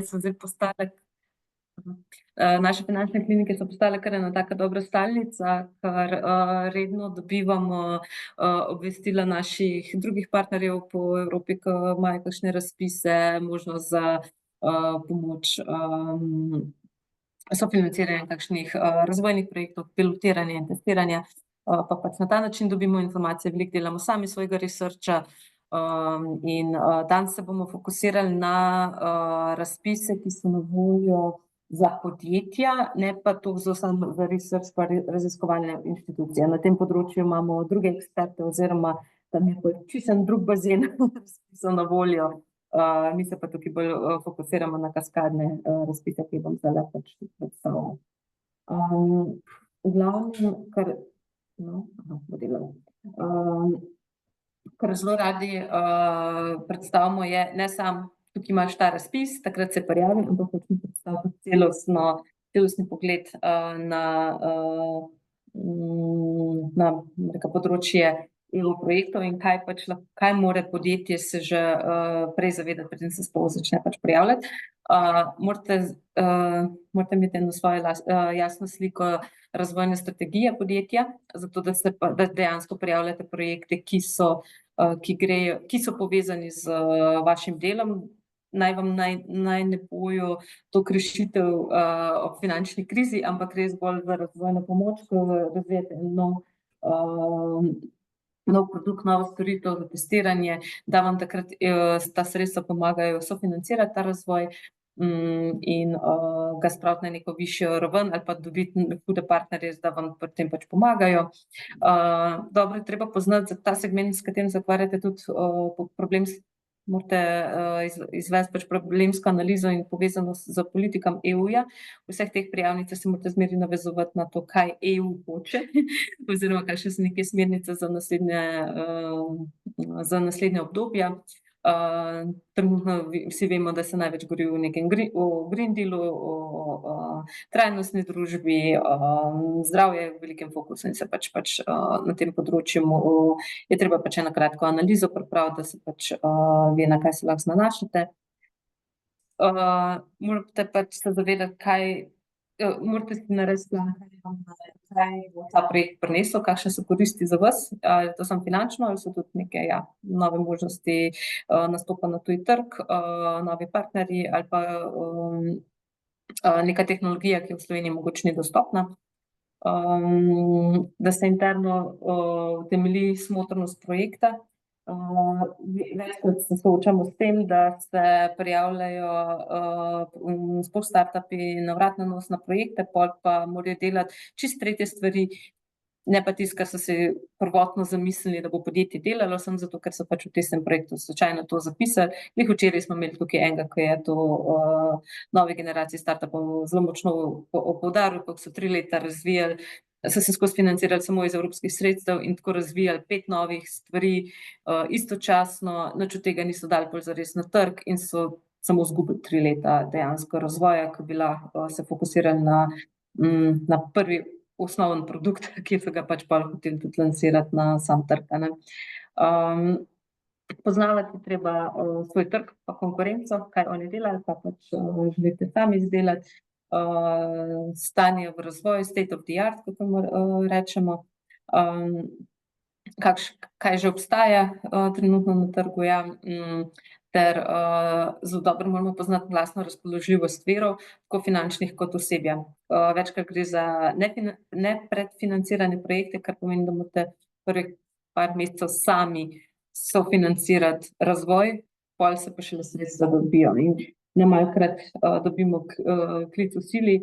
so zdaj postale, naše finančne klinike so postale kar ena taka dobra stalnica, ker redno dobivamo obvestila naših drugih partnerjev po Evropi, ki imajo kakšne razpise, možnost za pomoč, sofinanciranje kakšnih razvojnih projektov, pilotiranje in testiranje. Pa pač na ta način dobimo informacije, veliko delamo sami svojega researcha. In danes se bomo fokusirali na razpise, ki so na voljo za podjetja, ne pa toliko samo za research pa raziskovalne institucije. Na tem področju imamo druge eksperte oziroma tam je čisto drug bazen razpisov na voljo. Mi se pa tukaj bolj fokusiramo na kaskadne razpise, ki bom zdajle pač predstavila. V glavnem, kar zelo radi predstavimo je, ne samo tukaj imaš ta razpis, takrat se prijavi, ampak hočemo predstaviti celostni pogled na področje EU projektov in kaj mora podjetje se že prej zavedati, preden se sploh začne pač prijavljati. Morate imeti eno svojo jasno sliko razvojne strategije podjetja, zato da dejansko prijavljate projekte, ki so povezani z vašim delom. Naj vam ne bojo to rešitev ob finančni krizi, ampak res bolj za razvojno pomoč, ko razvijate nov produkt, novo storitev za testiranje, da vam takrat ta sredstva pomagajo sofinancirati ta razvoj in ga spraviti na neko višjo raven ali pa dobiti hude partnerje, da vam pri tem pač pomagajo. Dobro je treba poznati za ta segment, s katerim se ukvarjate, tudi morate izvesti pač problemsko analizo in povezanost z politikami EU-ja. Vseh teh prijavnicah se morate zmeraj navezovati na to, kaj EU hoče oziroma kakšne so neke smernice za naslednje obdobja. Trenutno vsi vemo, da se največ govori o Green Dealu, o trajnostni družbi, zdravje je v velikem fokusu in se pač na tem področju je treba pač eno kratko analizo pripraviti, da se pač ve, na kaj se lahko nanašate. Morate pač se zavedati, morate si narediti plan, kaj bo ta projekt prinesel, kakšne so koristi za vas, ali to samo finančno ali so tudi neke nove možnosti nastopa na tuji trg, novi partnerji ali pa neka tehnologija, ki v Sloveniji mogoče ni dostopna. Da se interno utemelji smotrnost projekta. Večkrat se soočamo s tem, da se prijavljajo sploh startupi na vrat na nos na projekte, pol pa morajo delati čisto tretje stvari, ne pa tisto, kar so si prvotno zamislili, da bo podjetje delalo, samo zato, ker so pač v tistem projektu slučajno to zapisali. Glih včeraj smo imeli tukaj enega, ki je to nove generacije startupov zelo močno poudaril, kako so 3 leta razvijali, so se skozi financirali samo iz evropskih sredstev in tako razvijali 5 novih stvari istočasno, nič od tega niso dali bolj zares na trg in so samo izgubili 3 leta dejansko razvoja, ko bi lahko se fokusirali na prvi osnoven produkt, ki so ga pač pol hoteli tudi lansirati na sam trg, ne. Poznavati treba svoj trg pa konkurenco, kaj oni delajo, pa pač želite sami izdelati. Stanje v razvoju, state of the art, kako rečemo, kaj že obstaja trenutno na trgu, ter zelo dobro moramo poznati lastno razpoložljivost virov, tako finančnih kot osebja. Večkrat gre za nepredfinancirane projekte, kar pomeni, da morate prvih par mesecev sami sofinancirati razvoj, pol se pa šele sredstva dobijo. In nemalokrat dobimo klic v sili,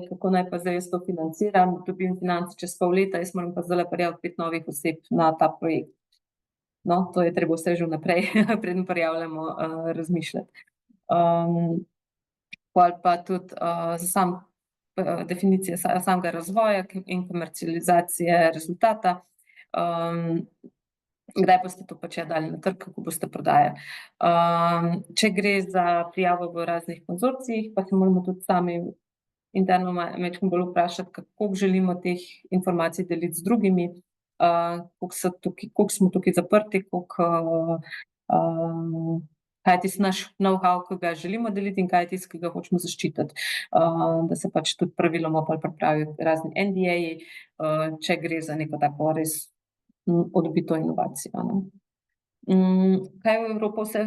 kako naj pa zdaj jaz to financiram, dobim finance čez pol leta, jaz moram pa zdajle prijaviti 5 novih oseb na ta projekt. No, to je treba vse že vnaprej, preden prijavljamo, razmišljati. Pol pa tudi za definicija samega razvoja in komercializacije rezultata. Kdaj boste to pač dali na trg, kako boste prodajali. Če gre za prijavo v raznih konzorcijih, pa se moramo tudi sami interno majčkeno bolj vprašati, kako želimo teh informacij deliti z drugimi, koliko smo tukaj zaprti, koliko kaj je tisti naš know-how, ki ga želimo deliti in kaj je tisti, ki ga hočemo zaščititi. Da se pač tudi praviloma pol pripravijo razni NDA-ji, če gre za neko tako res odbito inovacijo, ne. Kaj v Evropo vse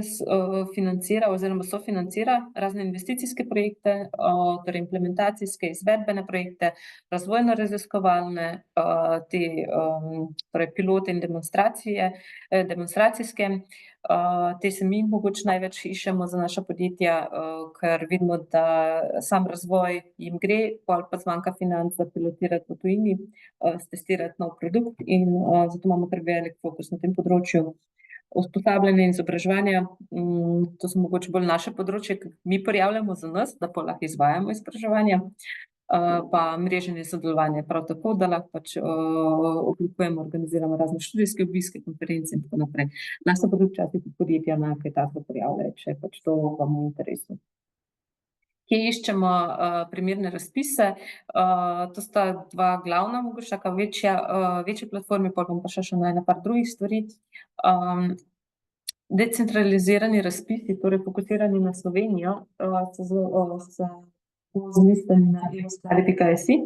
financira oziroma sofinancira? Razne investicijske projekte, torej implementacijske, izvedbene projekte, razvojno-raziskovalne, torej pilote in demonstracije, demonstracijske. Te se mi mogoče največ iščemo za naša podjetja, ker vidimo, da sam razvoj jim gre, pol pa zmanjka financ za pilotirati v tujini, stestirati nov produkt in, zato imamo kar velik fokus na tem področju. Usposabljanje in izobraževanje, to so mogoče bolj naše področje, ke mi prijavljamo za nas, da pol lahko izvajamo izobraževanja. Pa mreženje sodelovanja prav tako, da lahko pač, oblikujemo, organiziramo razne študijske obiske, konference in tako naprej. Nas pa tudi včasih tudi podjetja na kaj takega prijavljajo, če je pač to vam v interesu. Kje iščemo, primerne razpise? To sta dva glavna, mogoče taka večji platformi, pol bom pa še na ene par drugih stvari. Decentralizirani razpisi, torej fokusirani na Slovenijo, so razlistani na e-skladi.si.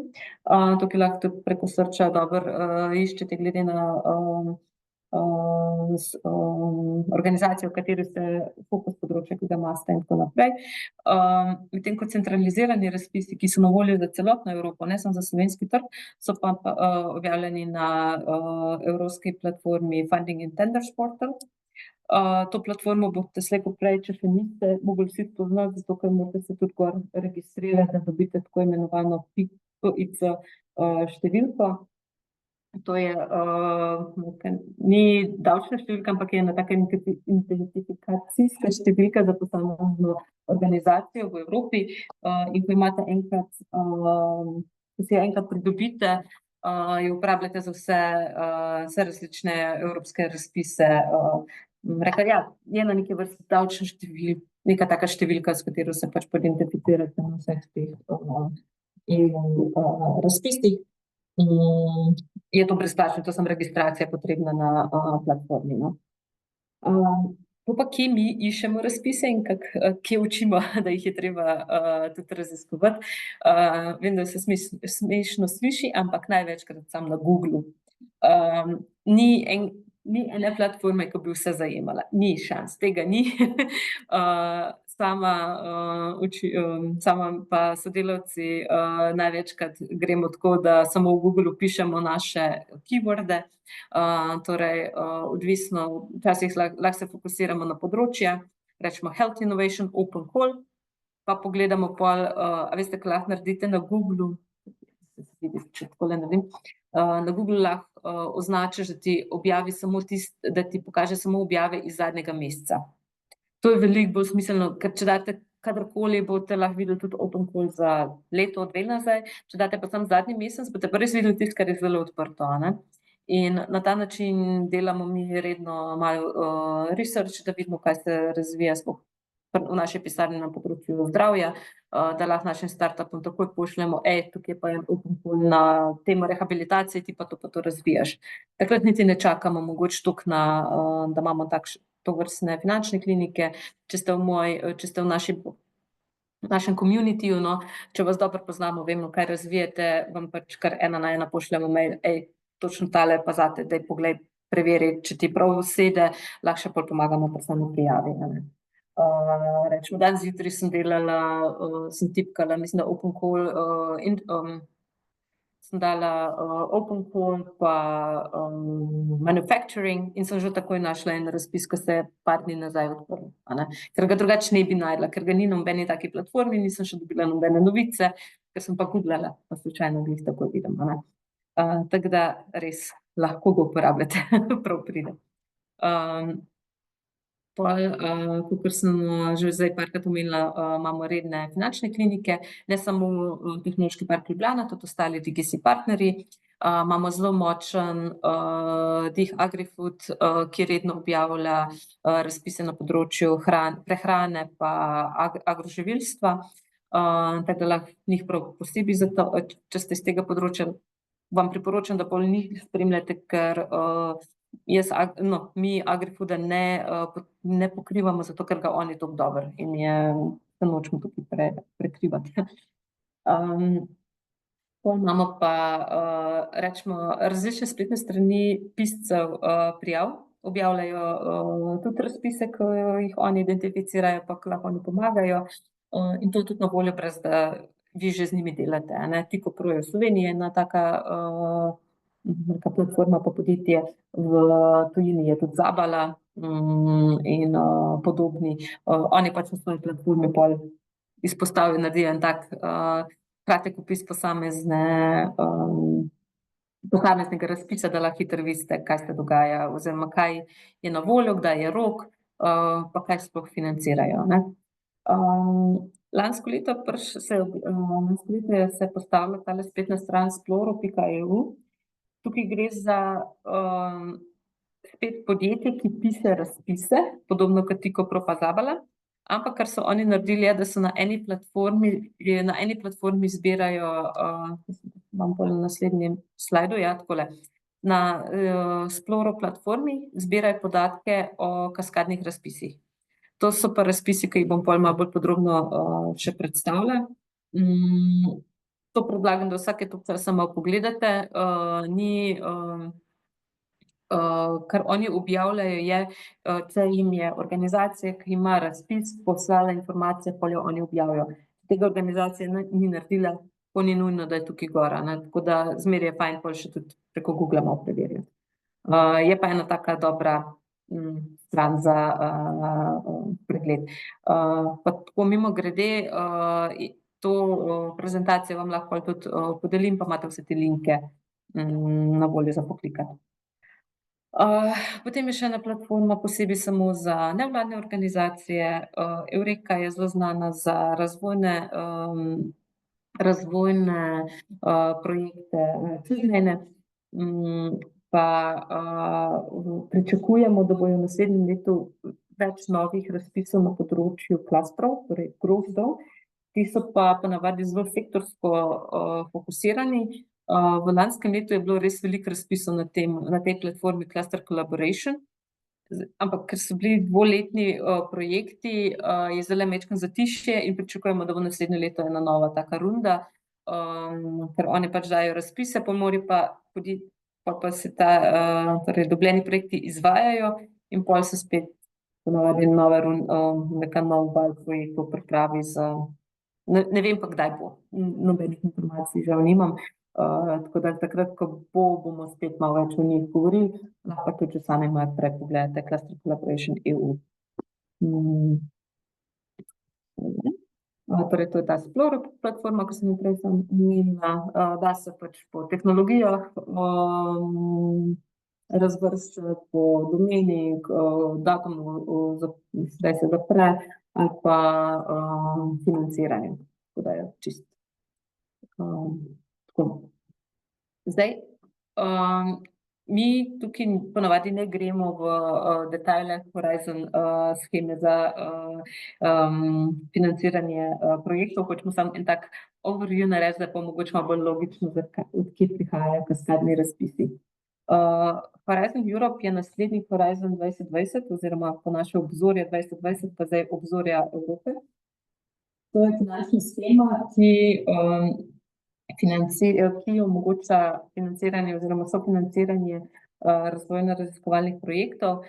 Tukaj lahko tudi preko searcha dobro, iščete glede na, organizacijo, v kateri ste, fokus področja, ki ga imate in tako naprej. Medtem ko centralizirani razpisi, ki so na voljo za celotno Evropo, ne samo za slovenski trg, so pa, objavljeni na, evropski platformi Funding in Tenders Portal. To platformo boste slej ko prej, če še niste, mogli vsi spoznati, zato ker morate se tudi gor registrirati, da dobite tako imenovano PIC, številko. To je, ni davčna številka, ampak je ena taka identifikacijska številka za posamezno organizacijo v Evropi, in ko imate enkrat, ko si jo enkrat pridobite, jo uporabljate za vse različne evropske razpise, rekla, ja, je na neke vrste davčna neka taka številka, s katero se pač identificirate na vseh teh, razpisih. Je to brezplačno, to je samo registracija potrebna na, platformi, no. Pol pa kje mi iščemo razpise in kako, kje učimo, da jih je treba, tudi raziskovati. Vem, da se smešno sliši, ampak največkrat samo na Googlu. Ni ene platforme, ke bi vse zajemala, ni šans, tega ni. Sama pa sodelavci, največkrat gremo tako, da samo v Googlu vpišemo naše keyworde, torej, odvisno, včasih lahko se fokusiramo na področje, recimo health innovation, open call, pa pogledamo pol, a veste, kaj lahko naredite na Googlu, če takole naredim, na Googlu lahko, označiš, da ti objavi samo da ti pokaže samo objave iz zadnjega meseca. To je veliko bolj smiselno, ker če date kadarkoli, boste lahko videli tudi open call za leto, dve nazaj, če date pa samo zadnji mesec, boste pa res videli tisto, kar je zdajle odprto, a ne. In na ta način delamo mi redno malo, research, da vidimo, kaj se razvija sploh v naši pisarni na področju zdravja, da lahko našim startupom takoj pošljemo, tukaj je pa en open call na temo rehabilitacije, ti pa to razvijaš. Takrat niti ne čakamo mogoče toliko na, da imamo tovrstne finančne klinike, če ste v našem communityju, no, če vas dobro poznamo, vemo, kaj razvijate, vam pač kar ena na ena pošljemo mail, točno tale pa zate, daj poglej, preveri, če ti prav sede, lahko še pol pomagamo pri sami prijavi, a ne. Recimo danes zjutraj sem delala, sem tipkala, mislim, da open call, sem dala, open call pa, manufacturing in sem že takoj našla en razpis, ke se je par dni nazaj odprl, a ne. Ker ga drugače ne bi našla, ker ga ni na nobeni taki platformi, nisem še dobila nobene novice, ker sem pa googlala, pa slučajno glih takoj vidim, a ne. Tako da res lahko ga uporabljate, prav pride. Pol, kakor sem, že zdaj parkrat omenila, imamo redne finančne klinike, ne samo, Tehnološki park Ljubljana, tudi ostali DGC partnerji. Imamo zelo močen, Dih Agrifood, ki redno objavlja, razpise na področju prehrane pa agroživilstva. Tako da lahko njih prav posebej če ste iz tega področja, vam priporočam, da pol njih spremljate, ker, mi Agrifooda ne pokrivamo, zato ker ga oni tako dobro in se nočemo tukaj prekrivati. Pol imamo pa, rečemo, različne spletne strani piscev prijav, objavljajo tudi razpise, ki jih oni identificirajo, pa lahko oni pomagajo. In to je tudi na voljo, brez da vi že z njimi delate, ne. TIKO-PRO je v Sloveniji ena taka neka platforma pa podjetje, v tujini je tudi Zabala in podobni. Oni pač na svoji platformi pol izpostavijo, naredijo en tak kratek opis posameznega razpisa, da lahko hitro veste, kaj se dogaja oziroma kaj je na voljo, kdaj je rok, pa kaj sploh financirajo, ne. Lansko leto se postavila tale spletna stran sploro.eu. Tukaj gre za spet podjetje, ki piše razpise, podobno kot TIKO-PRO pa Zabala, ampak kar so oni naredili, je, da so na eni platformi zbirajo, imam pol na naslednjem slajdu, ja, takole. Na Sploro platformi zbirajo podatke o kaskadnih razpisih. To so pa razpisi, ki jih bom pol malo bolj podrobno še predstavila. To predlagam, da vsake toliko časa malo pogledate, kar oni objavljajo, je, če jim je organizacija, ki ima razpis, poslala informacije, pol jo oni objavijo. Tega organizacija ni naredila, pol ni nujno, da je tukaj gor, a ne, tako da zmeraj je fajn pol še tudi preko Googla malo preverjati. Je pa ena taka dobra stran za pregled. Pa tako mimogrede, to prezentacijo vam lahko pol tudi podelim, pa imate vse te linke na voljo za poklikati. Potem je še ena platforma posebej samo za nevladne organizacije, Eureka je zelo znana za razvojne projekte čezmejne, pa pričakujemo, da bojo v naslednjem letu več novih razpisov na področju klastrov, torej grozdov, ti so pa ponavadi zelo sektorsko fokusirani. V lanskem letu je bilo res veliko razpisov na tej platformi Cluster Collaboration, ampak ker so bili dvoletni projekti, je zdajle majčkeno zatišje in pričakujemo, da bo naslednje leto ena nova taka runda, ker oni pač dajo razpise, pol morajo pa se torej dobljeni projekti izvajajo in pol se spet ponavadi neka nov val projektov pripravi ne vem pa, kdaj bo, nobenih informacij žal nimam. Tako da takrat, ko bomo spet malo več o njih govorili, lahko tudi že sami malo prej pogledate Cluster Collaboration EU. Torej to je ta Sploro platforma, ko sem jo prej omenila, da se pač po tehnologijah razvršča po domeni, datum, kdaj se zapre ali pa financiranju, tako da je čisto tako. Zdaj, mi tukaj ponavadi ne gremo v detajle Horizon sheme za financiranje projektov, hočemo samo en tak overview narediti, da pa mogoče malo bolj logično, od kje prihajajo kaskadni razpisi. Horizon Europe je naslednji Horizon 2020 oziroma po naše obzorje 2020 pa zdaj obzorja Evrope. To je finančna shema, ki omogoča financiranje oziroma sofinanciranje razvojno-raziskovalnih projektov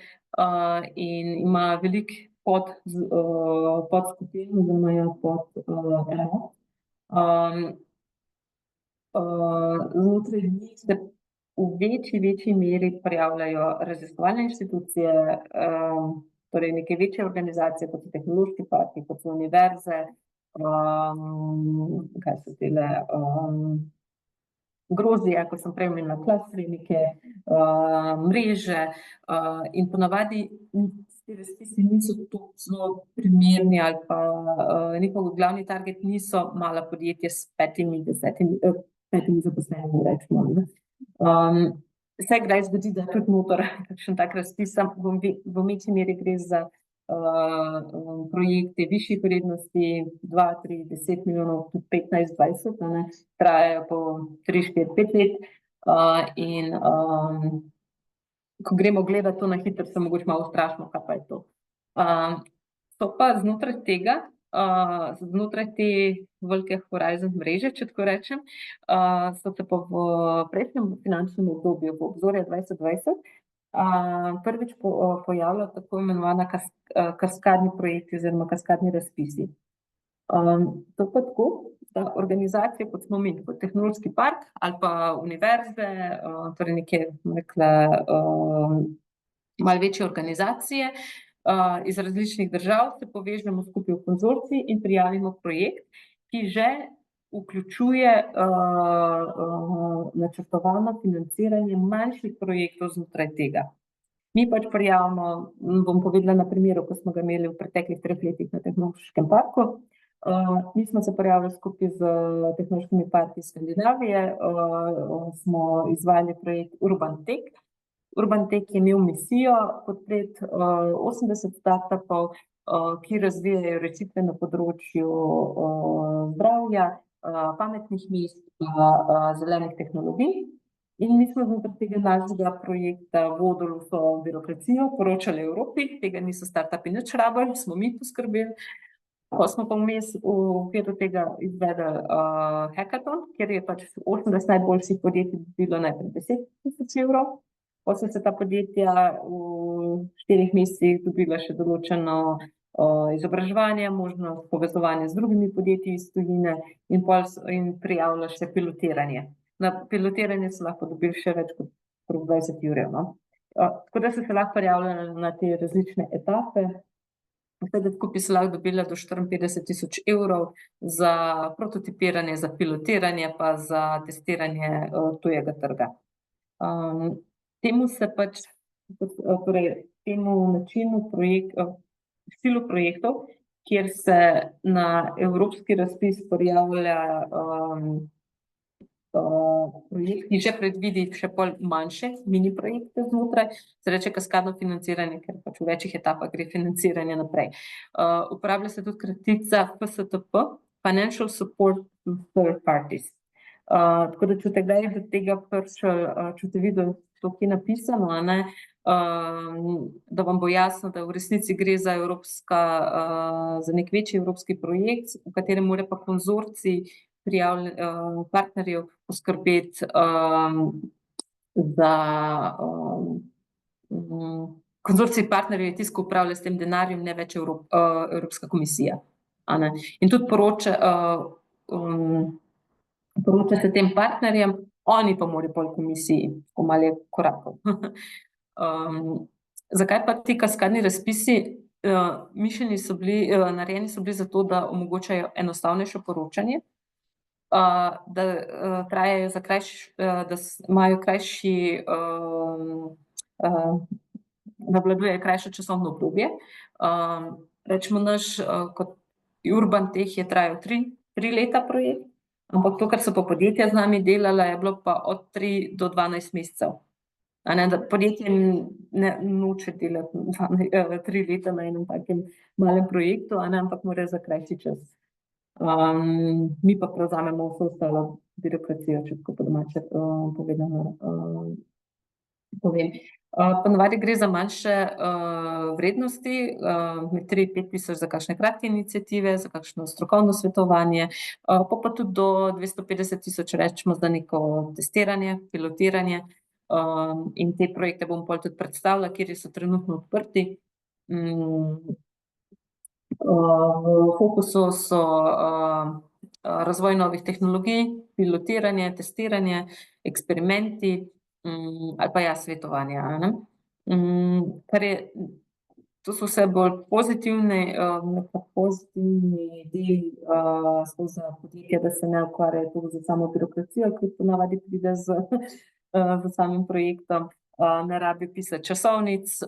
in ima veliko podskupin oziroma je enot. Znotraj njih se v večji meri prijavljajo raziskovalne inštitucije, torej neke večje organizacije, kot so tehnološki parki, kot so univerze, kaj so tele grozdje, kot sem prej omenila, klastri, neke mreže, in ponavadi ti razpisi niso toliko zelo primerni ali pa njihov glavni target niso mala podjetja s 5 zaposlenimi, recimo, ne. Se kdaj zgodi, da tudi noter kakšen tak razpis, v večji meri gre za projekte višjih vrednosti, 2, 3, 10 milijonov, tudi 15, 20, a ne, trajajo po 3, 4, 5 let in ko gremo gledati to na hitro, se mogoče malo ustrašimo, kaj pa je to. So pa znotraj tega, znotraj te velike Horizon mreže, če tako rečem, so se pa v prejšnjem finančnem obdobju, v obzorju 2020, prvič pojavlja tako imenovana kaskadni projekti oziroma kaskadni razpisi. To pa tako, da organizacije, kot smo mi, kot tehnološki park ali pa univerze, torej neke, rekla, malo večje organizacije, iz različnih držav se povežemo skupaj v konzorcij in prijavimo projekt, ki že vključuje načrtovano financiranje manjših projektov znotraj tega. Mi pač prijavimo, bom povedala na primeru, ko smo ga imeli v preteklih 3 letih na tehnološkem parku. Mi smo se prijavili skupaj z tehnološkimi parki Skandinavije, smo izvajali projekt Urban Tech. Urban Tech je imel misijo podpreti 80 startupov, ki razvijajo rešitve na področju zdravja, pametnih mest, zelenih tehnologij. In mi smo znotraj tega našega projekta vodili vso birokracijo, poročali Evropi, tega niso startupi nič rabili, smo mi poskrbeli. Ko smo pa vmes v okviru tega izvedli hackathon, kjer je pač 80 najboljših podjetij dobilo najprej 10.000 evrov. Potem so se ta podjetja v 4 mesecih dobila še določeno izobraževanje, možnost povezovanja z drugimi podjetji iz tujine in prijavila še pilotiranje. Na pilotiranje so lahko dobili še več kot 20 evrov, no. Tako da so se lahko prijavljali na te različne etape. Vse skupaj so lahko dobila do 54.000 evrov za prototipiranje, za pilotiranje pa za testiranje tujega trga. Temu se pač, torej temu načinu štilu projektov, kjer se na evropski razpis prijavlja projekt, ki že predvidi še pol manjše mini projekte znotraj, se reče kaskadno financiranje, ker pač v večjih etapah gre financiranje naprej. Uporablja se tudi kratica FSTP, Financial Support to Third Parties. Tako da če kdaj do tega prišel, če ste videli to, ki je napisano, da vam bo jasno, da v resnici gre za za nek večji evropski projekt, v katerem mora pa konzorcij partnerjev poskrbeti za konzorcij partnerjev je tisto, ki upravlja s tem denarjem, ne več Evropska komisija. In tudi poroča se tem partnerjem, oni pa morajo pol komisiji, tako malo je korakov. Zakaj pa ti kaskadni razpisi? Mišljeni so bili, narejeni so bili zato, da omogočajo enostavnejše poročanje, da trajajo da imajo krajši, da obvladujejo krajše časovno obdobje. Recimo naš kot Urban Tech je trajal 3 leta projekt, ampak to, kar so pa podjetja z nami delala, je bilo pa od 3 do 12 mesecev. Da podjetje noče delati 3 leta na enem takem malem projektu, ampak morajo za krajši čas. Mi pa prevzamemo vso ostalo birokracijo, če tako po domače povedano povem. Ponavadi gre za manjše vrednosti, med 3 in 5 tisoč za kakšne kratke iniciative, za kakšno strokovno svetovanje, pa tudi do 250.000 recimo za neko testiranje, pilotiranje. In te projekte bom pol tudi predstavila, kateri so trenutno odprti. V fokusu so razvoj novih tehnologij, pilotiranje, testiranje, eksperimenti, ali pa svetovanja, to so vse bolj pozitivni deli skozi podjetje, da se ne ukvarjajo tudi z samo birokracijo, ki ponavadi pride z samim projektom. Ne rabi pisati časovnic,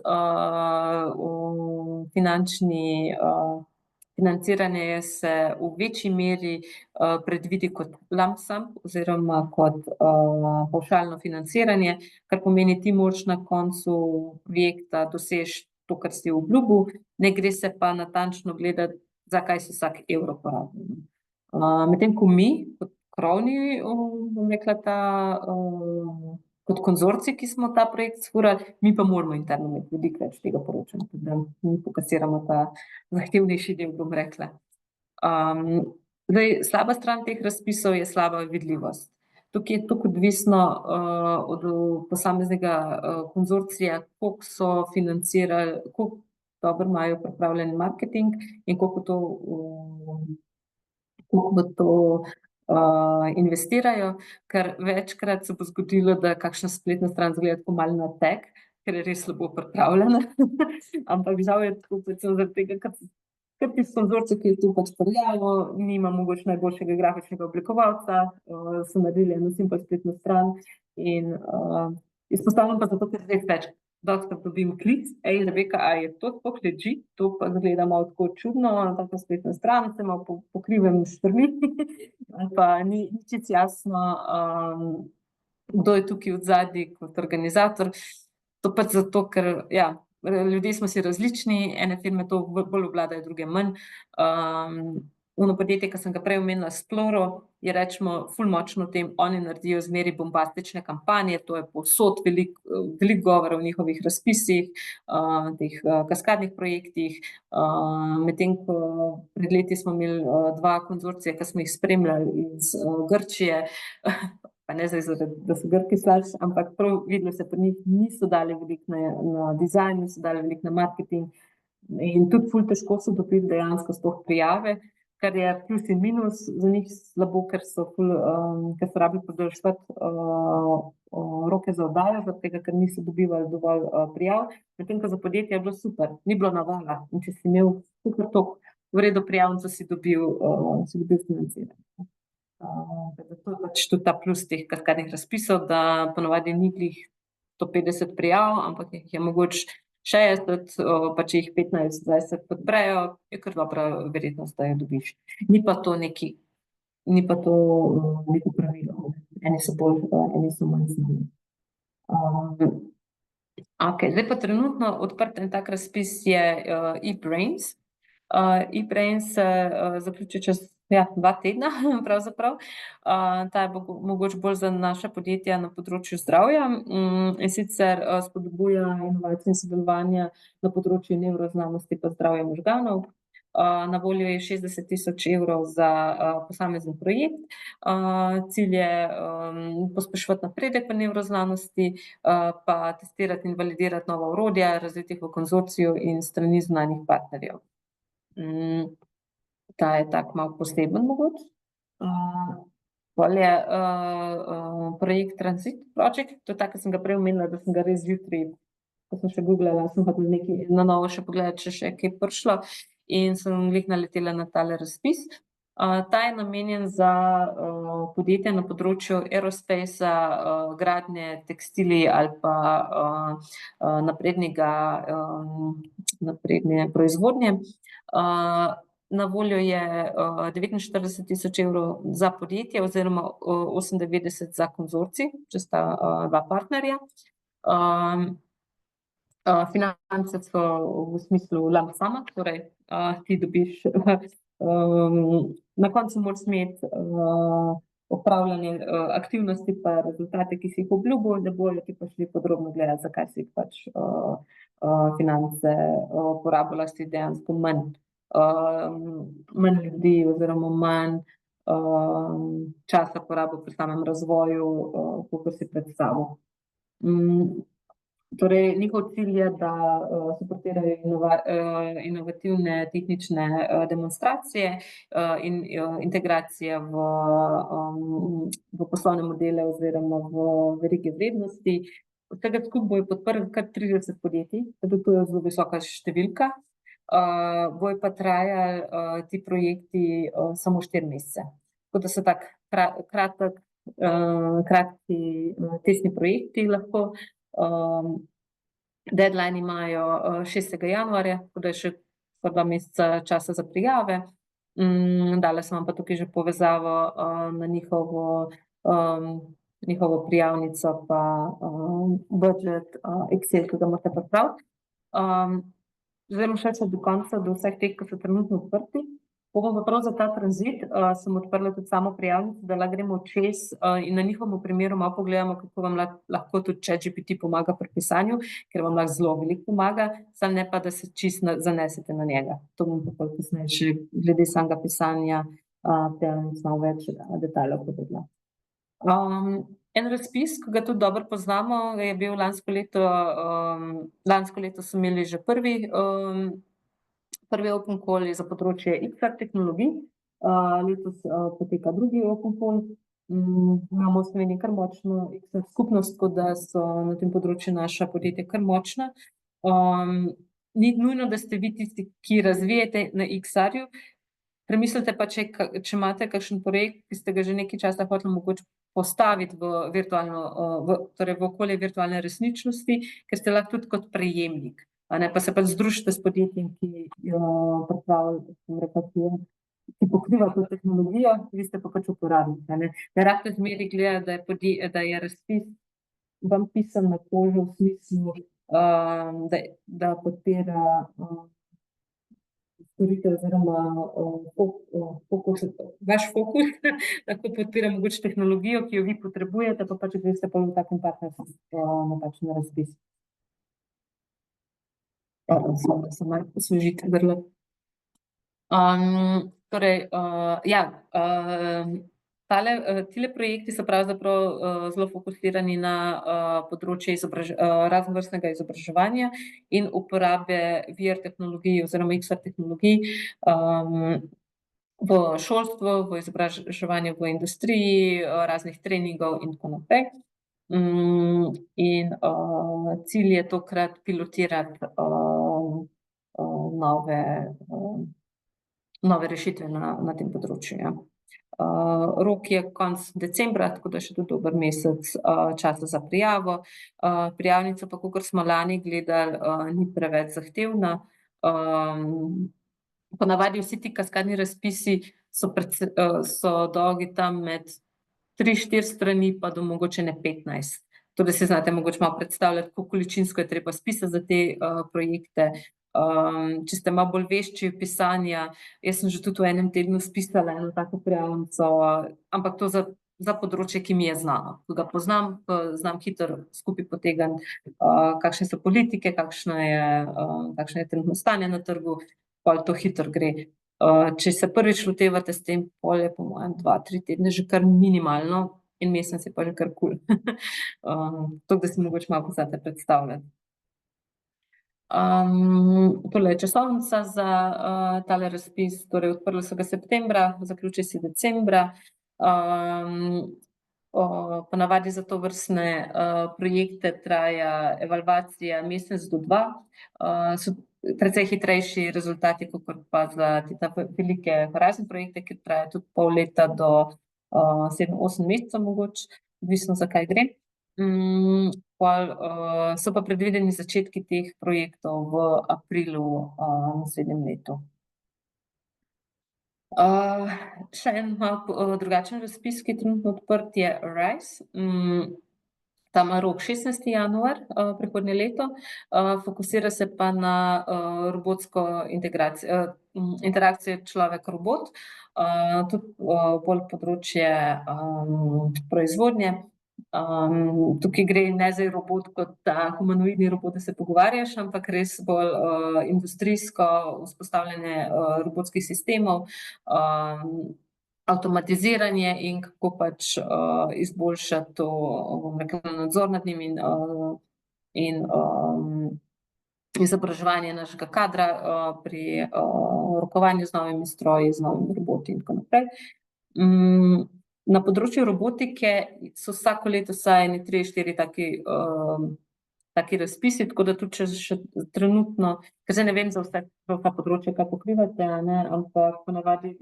financiranje se v večji meri predvidi kot lump sum oziroma kot pavšalno financiranje, kar pomeni, ti moraš na koncu projekta doseči to, kar si obljubil, ne gre se pa natančno gledati, za kaj se vsak evro porabi. Medtem ko mi, kot krovni, bom rekla, ta kot konzorcij, ki smo ta projekt sfurali, mi pa moramo interno imeti veliko več tega poročanja, da mi pokasiramo ta zahtevnejši del, bom rekla. Zdaj, slaba stran teh razpisov je slaba vidljivost. Tukaj je tako odvisno od posameznega konzorcija, koliko so financirali, koliko dobro imajo pripravljen marketing in koliko v to investirajo, ker večkrat se bo zgodilo, da kakšna spletna stran izgleda tako malo na tek, ker je res slabo pripravljena. Ampak žal je tako predvsem zaradi tega, ker tisti konzorcij, ki je to pač prijavil, nima mogoče najboljšega grafičnega oblikovalca, so naredili eno simpel spletno stran in izpostavljam pa zato, ker res več. Dostakrat dobim klic, Rebeka, a je to sploh legit? To pa izgleda malo tako čudno, taka spletna stran, se malo po krivem štrli, ali pa ni čisto jasno, kdo je tukaj odzadaj kot organizator. To pač zato, ker ja, ljudje smo si različni, ene firme to bolj obvladajo, druge manj. Ono podjetje, ki sem ga prej omenila, Sploro, je recimo ful močno v tem, oni naredijo zmeraj bombastične kampanje, to je povsod veliko govora o njihovih razpisih, teh kaskadnih projektih, medtem ko pred leti smo imeli dva konzorcija, ki smo jih spremljali iz Grčije, pa ne zdaj, da so Grki slabši, ampak prav videlo se pri njih, niso dali veliko na dizajn, niso dali veliko na marketing in tudi ful težko so dobili dejansko sploh prijave, kar je plus in minus za njih slabo, ker so rabili podaljševati roke za oddajo, zaradi tega, ker niso dobivali dovolj prijav, medtem ko za podjetje je bilo super, ni bilo navala, in če si imel super toliko v redu prijavnico, si dobil financiranje. Zato pač tudi ta plus teh kaskadnih razpisov, da ponavadi ni glih 150 prijav, ampak jih je mogoče 60, pa če jih 15-20 podprejo, je kar dobra verjetnost, da jo dobiš. Ni pa to neko pravilo. Eni so bolj, eni so manj znani. Okej, zdaj pa trenutno odprt en tak razpis je eBrains. eBrains se zaključi čez 2 tedna pravzaprav. Ta je mogoče bolj za naša podjetja na področju zdravja, in sicer spodbuja inovacije in sodelovanja na področju nevroznanosti pa zdravja možganov. Na voljo je 60.000 evrov za posamezen projekt. Cilj je pospeševati napredek v nevroznanosti, pa testirati in validirati nova orodja, razvitih v konzorciju in strani zunanjih partnerjev. Ta je tak malo poseben mogoče. Pol je projekt Transit Project, to je tak, ki sem ga prej omenila, da sem ga res zjutraj, ko sem še googlala, sem pa tudi nekaj na novo še pogledala, če še kaj prišlo, in sem glih naletela na tale razpis. Ta je namenjen za podjetja na področju aerospacea, gradnje, tekstilij ali pa napredne proizvodnje. Na voljo je 49.000 evrov za podjetje oziroma 98 za konzorcij, če sta dva partnerja. Finance so v smislu lump suma, torej ti dobiš, na koncu moraš imeti opravljanje aktivnosti pa rezultate, ki si jih obljubil, ne bojo ti pa šli podrobno gledati, zakaj si jih pač finance porabila, si dejansko manj ljudi oziroma manj časa porabil pri samem razvoju, kakor si predstavil. Torej, njihov cilj je, da suportirajo inovativne tehnične demonstracije in integracije v poslovne modele oziroma v verige vrednosti. Od tega skupaj bojo podprli kar 30 podjetij, zato to je zelo visoka številka. Bojo pa trajali ti projekti samo 4 mesece. Tako da so tak kratki testni projekti lahko. Deadline imajo 6. januarja, tako da je še 2 meseca časa za prijave. Dala sem vam pa tukaj že povezavo na njihovo prijavnico pa budget Excel, ki ga morate pripraviti. Zdaj bom šla še do konca, do vseh teh, ki so trenutno odprti. Bom pa prav za ta tranzit, sem odprla tudi samo prijavnico, da lahko gremo čez in na njihovem primeru malo pogledamo, kako vam lahko tudi ChatGPT pomaga pri pisanju, ker vam lahko zelo veliko pomaga, samo ne pa, da se čisto zanesete na njega. To bom pa pol kasneje še glede samega pisanja prijavnic malo več detajlov povedala. En razpis, ki ga tudi dobro poznamo, je bil lansko leto so imeli že prvi open call za področje XR tehnologij, letos poteka drugi open call. Imamo v Sloveniji kar močno XR skupnost, tako da so na tem področju naša podjetja kar močna. Ni nujno, da ste vi tisti, ki razvijete na XR-ju, premislite pa, če imate kakšen projekt, ki ste ga že nekaj časa hoteli mogoče postaviti v virtualno, torej v okolje virtualne resničnosti, ker ste lahko tudi kot prejemnik. Pa se pač združite s podjetjem, ki pokriva to tehnologijo, vi ste pa pač uporabnik. Ne rabite zmeraj gledati, da je razpis vam pisan na kožo v smislu, da podpira storitev oziroma vaš fokus, lahko podpira mogoče tehnologijo, ki jo vi potrebujete, pa pač greste pa v takem partnerstvu pač na razpis. Se malo osvežiti grlo. Tile projekti so pravzaprav zelo fokusirani na področje raznovrstnega izobraževanja in uporabe VR tehnologij oziroma XR tehnologij v šolstvu, v izobraževanju v industriji, raznih treningov in tako naprej. In cilj je tokrat pilotirati nove rešitve na tem področju, ja. Rok je konec decembra, tako da še tudi dober mesec časa za prijavo. Prijavnica pa, kakor smo lani gledali, ni preveč zahtevna. Ponavadi vsi ti kaskadni razpisi so dolgi tam med 3-4 strani pa do mogoče ne 15. To, da si znate mogoče malo predstavljati, koliko količinsko je treba spisati za te projekte. Če ste malo bolj vešči pisanja, jaz sem že tudi v enem tednu spisala eno tako prijavnico, ampak to za področje, ki mi je znano. Ko ga poznam, znam hitro skupaj potegniti, kakšne so politike, kakšno je trenutno stanje na trgu, pol to hitro gre. Če se prvič lotevate s tem, pol je po mojem 2-3 tedne že kar minimalno, en mesec je pa že kar kul. Tako da si mogoče malo poznate predstavljati. Tole je časovnica za tale razpis, torej odprli so ga septembra, zaključi se decembra. Ponavadi za tovrstne projekte traja evalvacija mesec do 2. So precej hitrejši rezultati, kakor pa za te velike Horizon projekte, ki trajajo tudi pol leta do 7-8 mesecev mogoče, odvisno, za kaj gre. Pol so pa predvideni začetki teh projektov v aprilu naslednjem letu. Še en malo drugačen razpis, ki je trenutno odprt, je Rise. Ta ima rok 16. januar prihodnje leto, fokusira se pa na robotsko interakcijo človek-robot, tudi bolj področje proizvodnje. Tukaj gre ne za robot kot ta humanoidni robot, da se pogovarjaš, ampak res bolj industrijsko vzpostavljanje robotskih sistemov, avtomatiziranje in kako pač izboljšati to, bom rekla, nadzor nad njimi in izobraževanje našega kadra pri rokovanju z novimi stroji, z novimi roboti in tako naprej. Na področju robotike so vsako leto vsaj eni 3-4 taki razpisi, tako da tudi če še trenutno, ker zdaj ne vem za vsa področja, kaj pokrivate, ampak ponavadi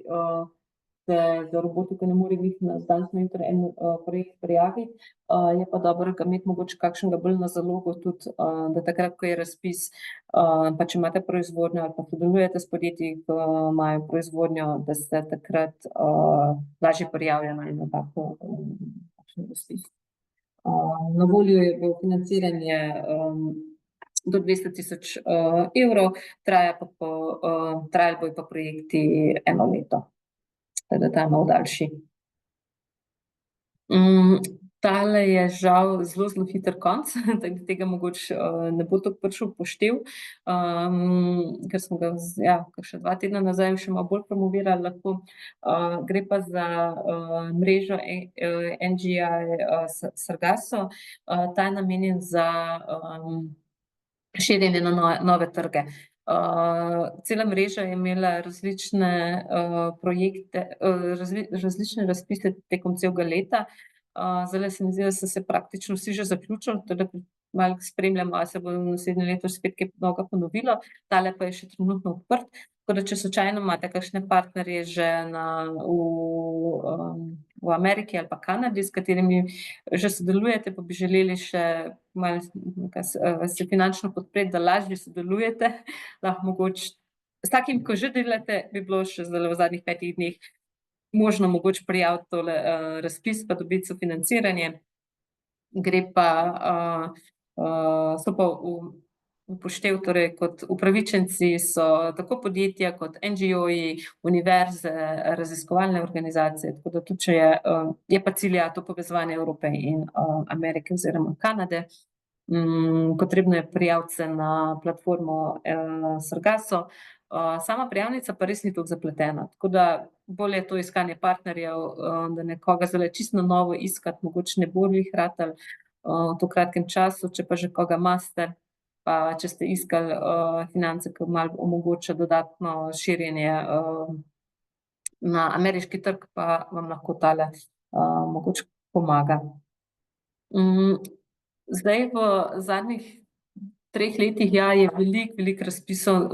se za robotiko ne more glih na danes na jutri en projekt prijaviti, je pa dobro imeti mogoče kakšnega bolj na zalogo tudi, da takrat, ko je razpis, pa če imate proizvodnjo ali pa sodelujete s podjetji, ki imajo proizvodnjo, da se takrat lažje prijavijo na eno takšen razpis. Na voljo je bilo financiranje do 200.000 evrov, trajali bojo pa projekti 1 leto. Tako da ta je malo daljši. Tale je žal zelo hiter konec, tako da tega mogoče ne bo tako prišel v poštev, ker smo ga kakšna 2 tedna nazaj še malo bolj promovirali lahko. Gre pa za mrežo NGI Sargasso. Ta je namenjen za širjenje na nove trge. Cela mreža je imela različne projekte, različne razpise tekom celega leta. Zdajle se mi zdi, da so se praktično vsi že zaključili, tako da malo spremljamo, a se bo naslednje leto spet kaj novega ponovilo. Tale pa je še trenutno odprt, tako da če slučajno imate kakšne partnerje že v Ameriki ali pa Kanadi, s katerimi že sodelujete, pa bi želeli še malo se finančno podpreti, da lažje sodelujete, lahko mogoče s takim, ko že delate, bi bilo še zdajle v zadnjih 5 dneh možno mogoče prijaviti tole razpis pa dobiti sofinanciranje. Gre pa, so pa v upoštev, torej kot upravičenci so tako podjetja kot NGO-ji, univerze, raziskovalne organizacije, tako da tudi če je pa cilj to povezovanje Evrope in Amerike oziroma Kanade. Potrebno je prijaviti se na platformo Sargasso. Sama prijavnica pa res ni toliko zapletena, tako da bolje je to iskanje partnerjev, da nekoga zdajle čisto na novo iskati, mogoče ne bo glih ratalo v tem kratkem času, če pa že koga imate, pa če ste iskali finance, ke malo omogoča dodatno širjenje na ameriški trg, pa vam lahko tale mogoče pomaga. Zdaj v zadnjih 3 letih, je veliko razpisov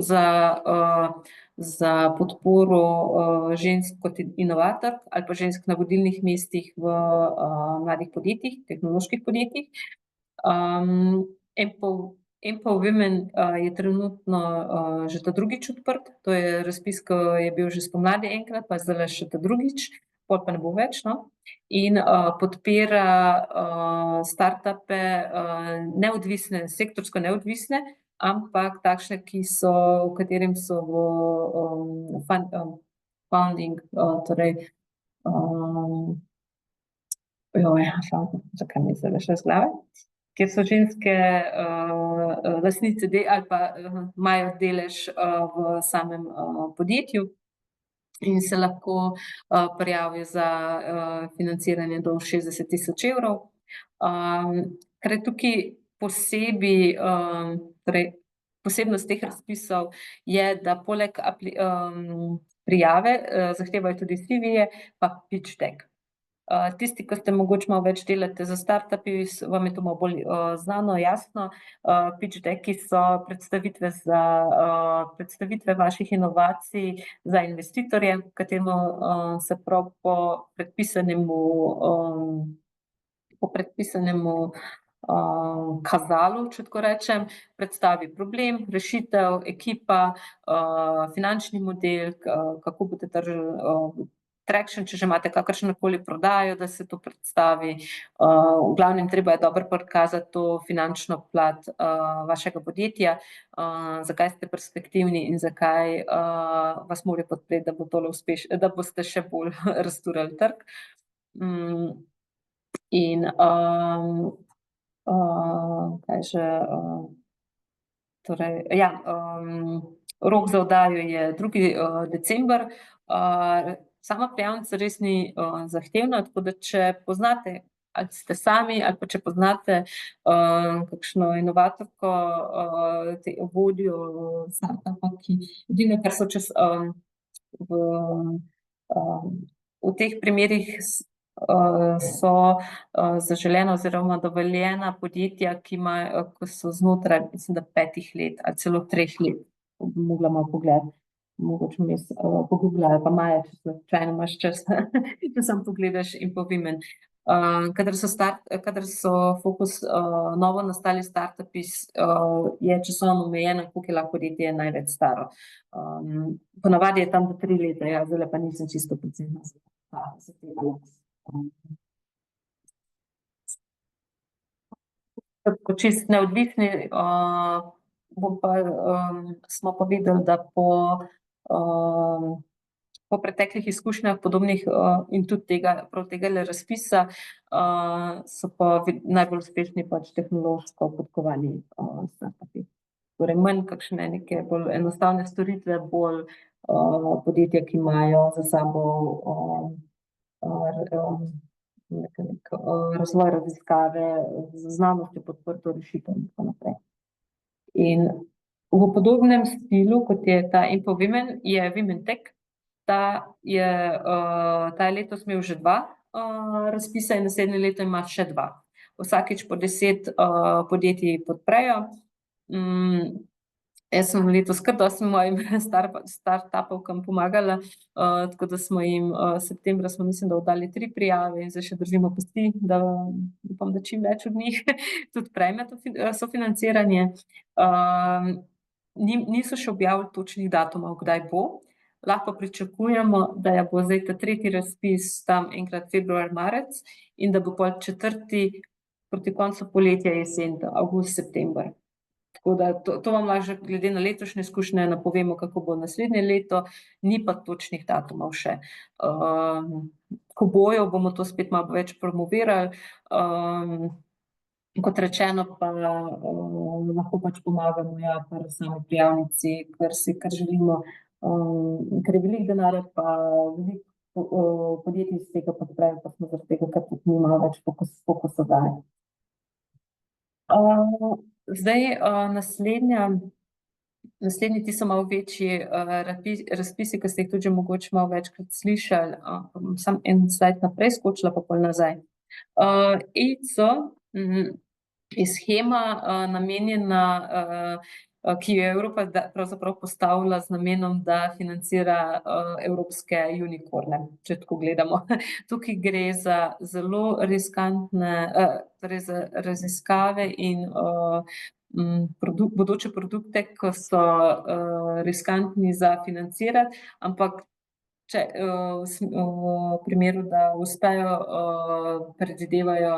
za podporo žensk kot inovatork ali pa žensk na vodilnih mestih v mladih podjetjih, tehnoloških podjetjih. Empower Women je trenutno že ta drugič odprt, to je razpis, ke je bil že spomladi enkrat, pa zdajle še ta drugič, pol pa ne bo več, no. In podpira startupe, neodvisne, sektorsko neodvisne, ampak takšne, ki so, v katerem so v founding, torej zakaj mi je zdajle šlo iz glave, kjer so ženske lastnice ali pa imajo delež v samem podjetju in se lahko prijavijo za financiranje do 60.000 evrov. Kar je tukaj posebej, torej posebnost teh razpisov je, da poleg prijave zahtevajo tudi CV-je pa pitch deck. Tisti, ki ste mogoče malo več delate s startupi, vam je to malo bolj znano, jasno. Pitch decki so predstavitve vaših inovacij za investitorje, kateremu se prav po predpisanemu kazalu, če tako rečem, predstavi problem, rešitev, ekipa, finančni model, kako boste tržili traction, če že imate kakršnokoli prodajo, da se to predstavi. V glavnem treba je dobro prikazati to finančno plat vašega podjetja, zakaj ste perspektivni in zakaj vas morajo podpreti, da bo tole da boste še bolj razturali trg. In kaj že, torej, rok za oddajo je 2. december. Sama prijavnica res ni zahtevna, tako da če poznate, ali ste sami ali pa če poznate kakšno inovatorko, vodjo startupa, ki edino, kar so v teh primerih so zaželena oziroma dovoljena podjetja, ki ko so znotraj, mislim, da 5 let ali celo 3 let. Bi mogla malo pogledati. Mogoče vmes pogooglala, pa Maja, če slučajno imaš čas, da samo pogledaš Empower Women. Kadar so Fokus novo nastali startupi, je časovno omejeno, koliko je lahko podjetje največ staro. Ponavadi je tam do 3 leta, zdajle pa nisem čisto precizna za tega. Čisto neodvisni smo pa videli, da po preteklih izkušnjah podobnih in tudi prav tega razpisa so pa najbolj uspešni pač tehnološko podkovani startupi. Torej manj kakšne neke bolj enostavne storitve, bolj podjetja, ki imajo za sabo razvoj raziskave, z znanostjo podprto rešitev in tako naprej. In v podobnem stilu, kot je ta InfoWomen, je Women-Tech. Ta je letos imel že 2 razpisa in naslednje leto ima še 2. Vsakič po 10 podjetij podprejo. Jaz sem letos kar dosti mojim startupom pomagala, tako da smo jim septembra smo mislim, da oddali 3 prijave in zdaj še držimo pesti, da upam, da čim več od njih tudi prejme to sofinanciranje. Niso še objavili točnih datumov, kdaj bo. Lahko pričakujemo, da bo zdaj ta 3. razpis tam enkrat februar, marec in da bo pol 4. proti koncu poletja, jesen, avgust, september. Tako da to vam lahko že glede na letošnje izkušnje napovemo, kako bo naslednje leto, ni pa točnih datumov še. Ko bojo, bomo to spet malo več promovirali. Kot rečeno pa lahko pač pomagamo pri sami prijavnici, kar želimo, ker je veliko denarja pa veliko podjetij iz tega podprejo, pa smo zaradi tega, ker tudi nimajo več fokusa dali. Zdaj naslednji ti so malo večji razpisi, ki ste jih tudi že mogoče malo večkrat slišali, samo en slajd naprej skočila pa pol nazaj. EIC je shema namenjena, ki jo je Evropa pravzaprav postavila z namenom, da financira evropske unicorne, če tako gledamo. Tukaj gre za zelo riskantne, torej za raziskave in bodoče produkte, ko so riskantni za financirati, ampak če v primeru, da uspejo, predvidevajo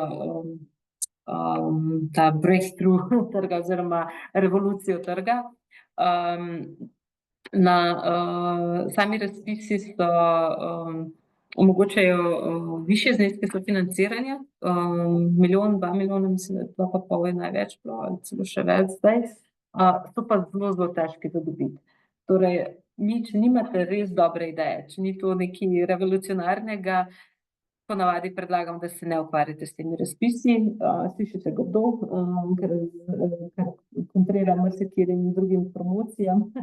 ta breakthrough trga oziroma revolucijo trga. Sami razpisi omogočajo višje zneske sofinanciranja, 1 milijon, 2 milijona, mislim, da 2,5 je največ bilo, ali celo še več zdaj. So pa zelo, zelo težki za dobiti. Torej, če nimate res dobre ideje, če ni to nekaj revolucionarnega, ponavadi predlagam, da se ne ukvarjate s temi razpisi. Sliši se grdo, ker kontrira marsikaterim drugim promocijam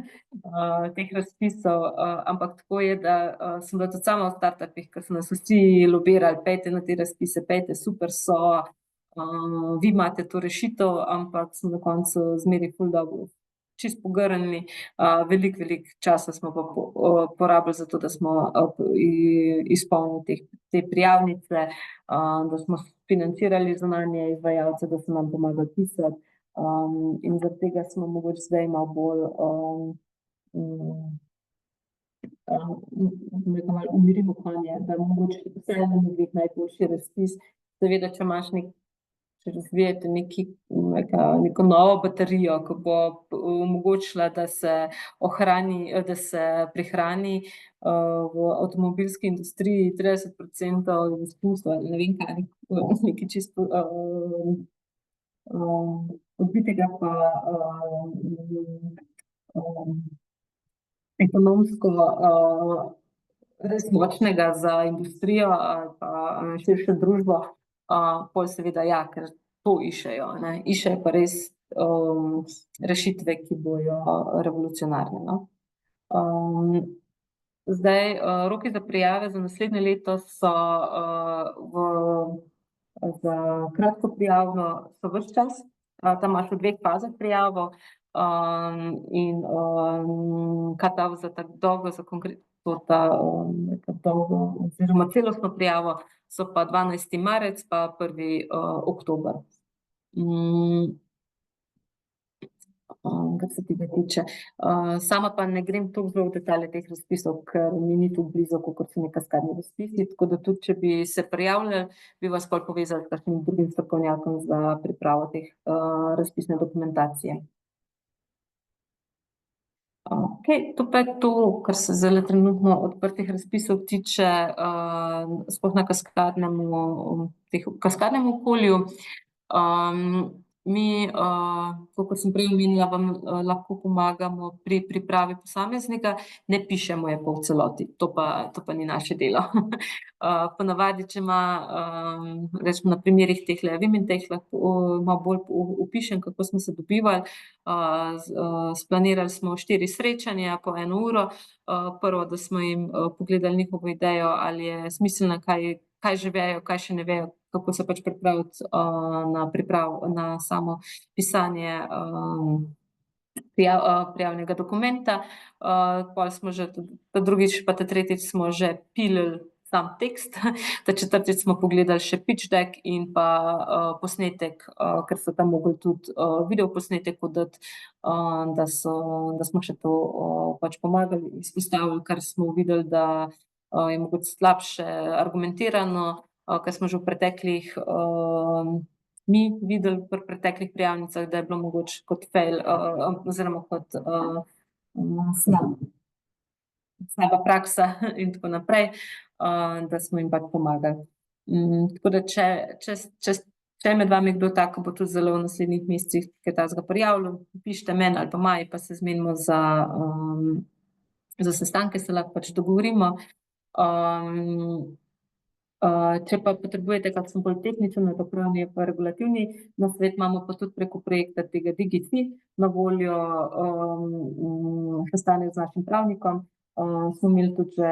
teh razpisov, ampak tako je, da sem bila tudi sama v startupih, ko so nas vsi lobirali, pojdite na te razpise, pojdite, super so, vi imate to rešitev, ampak sem na koncu zmeraj ful dobro, čisto pogrnili. Veliko časa smo pa porabili za to, da smo izpolnili te prijavnice, da smo financirali zunanje izvajalce, da so nam pomagali pisati, in zaradi tega smo mogoče zdaj malo bolj malo umirimo konje, da mogoče vseeno ni glih najboljši razpis. Seveda, če imaš če razvijate neko novo baterijo, ki bo omogočila, da se prihrani v avtomobilski industriji 30% izpustov, ali ne vem kaj, nekaj čisto odbitega pa ekonomsko res močnega za industrijo ali pa širšo družbo, pol seveda ja, ker to iščejo, ne. Iščejo pa res rešitve, ki bojo revolucionarne, no. Zdaj, roki za prijave za naslednje leto so za kratko prijavno so ves čas, tam imaš v 2 fazah prijavo, in za tako dolgo, za dolgo oziroma celostno prijavo so pa 12. marec pa 1. oktober. Kar se tega tiče. Sama pa ne grem toliko zelo v detajle teh razpisov, ker mi ni toliko blizu, kakor so kaskadni razpisi, tako da tudi, če bi se prijavljali, bi vas pol povezali s kakšnim drugim strokovnjakom za pripravo teh razpisne dokumentacije. Okay, to pa je to, kar se zdaj trenutno odprtih razpisov tiče, sploh na kaskadnem okolju. Mi, kot sem prej omenila, vam lahko pomagamo pri pripravi posameznika, ne pišemo je pa v celoti, to pa ni naše delo. Ponavadi, če ima, recimo na primerih tehle Viminteh, lahko malo bolj opišem, kako smo se dobivali. Splanirali smo 4 srečanja po 1 uro. Prvo, da smo jim pogledali njihovo idejo, ali je smiselna, kaj že vejo, kaj še ne vejo, kako se pač pripraviti na samo pisanje prijavnega dokumenta. Pol smo že, ta drugič pa ta tretjič smo že pilili sam tekst, ta četrtič smo pogledali še pitch deck in pa posnetek, ker so tam mogli tudi video posnetek oddati, da smo še to pač pomagali, izpostavili, kar smo videli, da je mogoče slabše argumentirano, ker smo že v preteklih mi videli pri preteklih prijavnicah, da je bilo mogoče kot fail, oziroma kot slaba praksa in tako naprej, da smo jim pač pomagali. Tako da če med vami kdo tak, ko bo tudi zelo v naslednjih mesecih kaj takega prijavljal, pišite meni ali pa Maji, pa se zmenimo za sestanke, se lahko pač dogovorimo. Če pa potrebujete kakšen bolj tehničen, pravni pa regulativni nasvet, imamo pa tudi preko projekta tega DigiFi na voljo sestanek z našim pravnikom. Smo imeli tudi že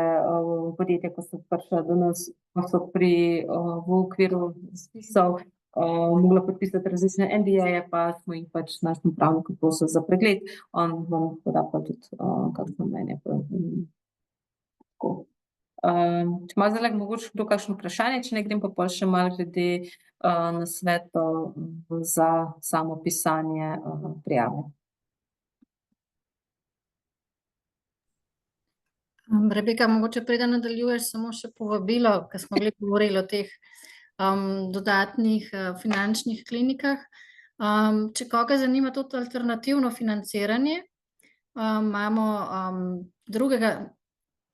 podjetja, ko so prišla do nas, ko so v okviru spisov mogla podpisati različne NDA-je, pa smo jih pač našemu pravniku prosili za pregled. On vam poda pa tudi kakšno mnenje. Tako. Če ima zdaj mogoče kdo kakšno vprašanje, če ne, grem pa pol še malo glede nasvetov za samo pisanje prijave. Rebeka, mogoče preden nadaljuješ, samo še povabilo, ker smo bili govorili o teh dodatnih finančnih klinikah. Če koga zanima tudi alternativno financiranje, imamo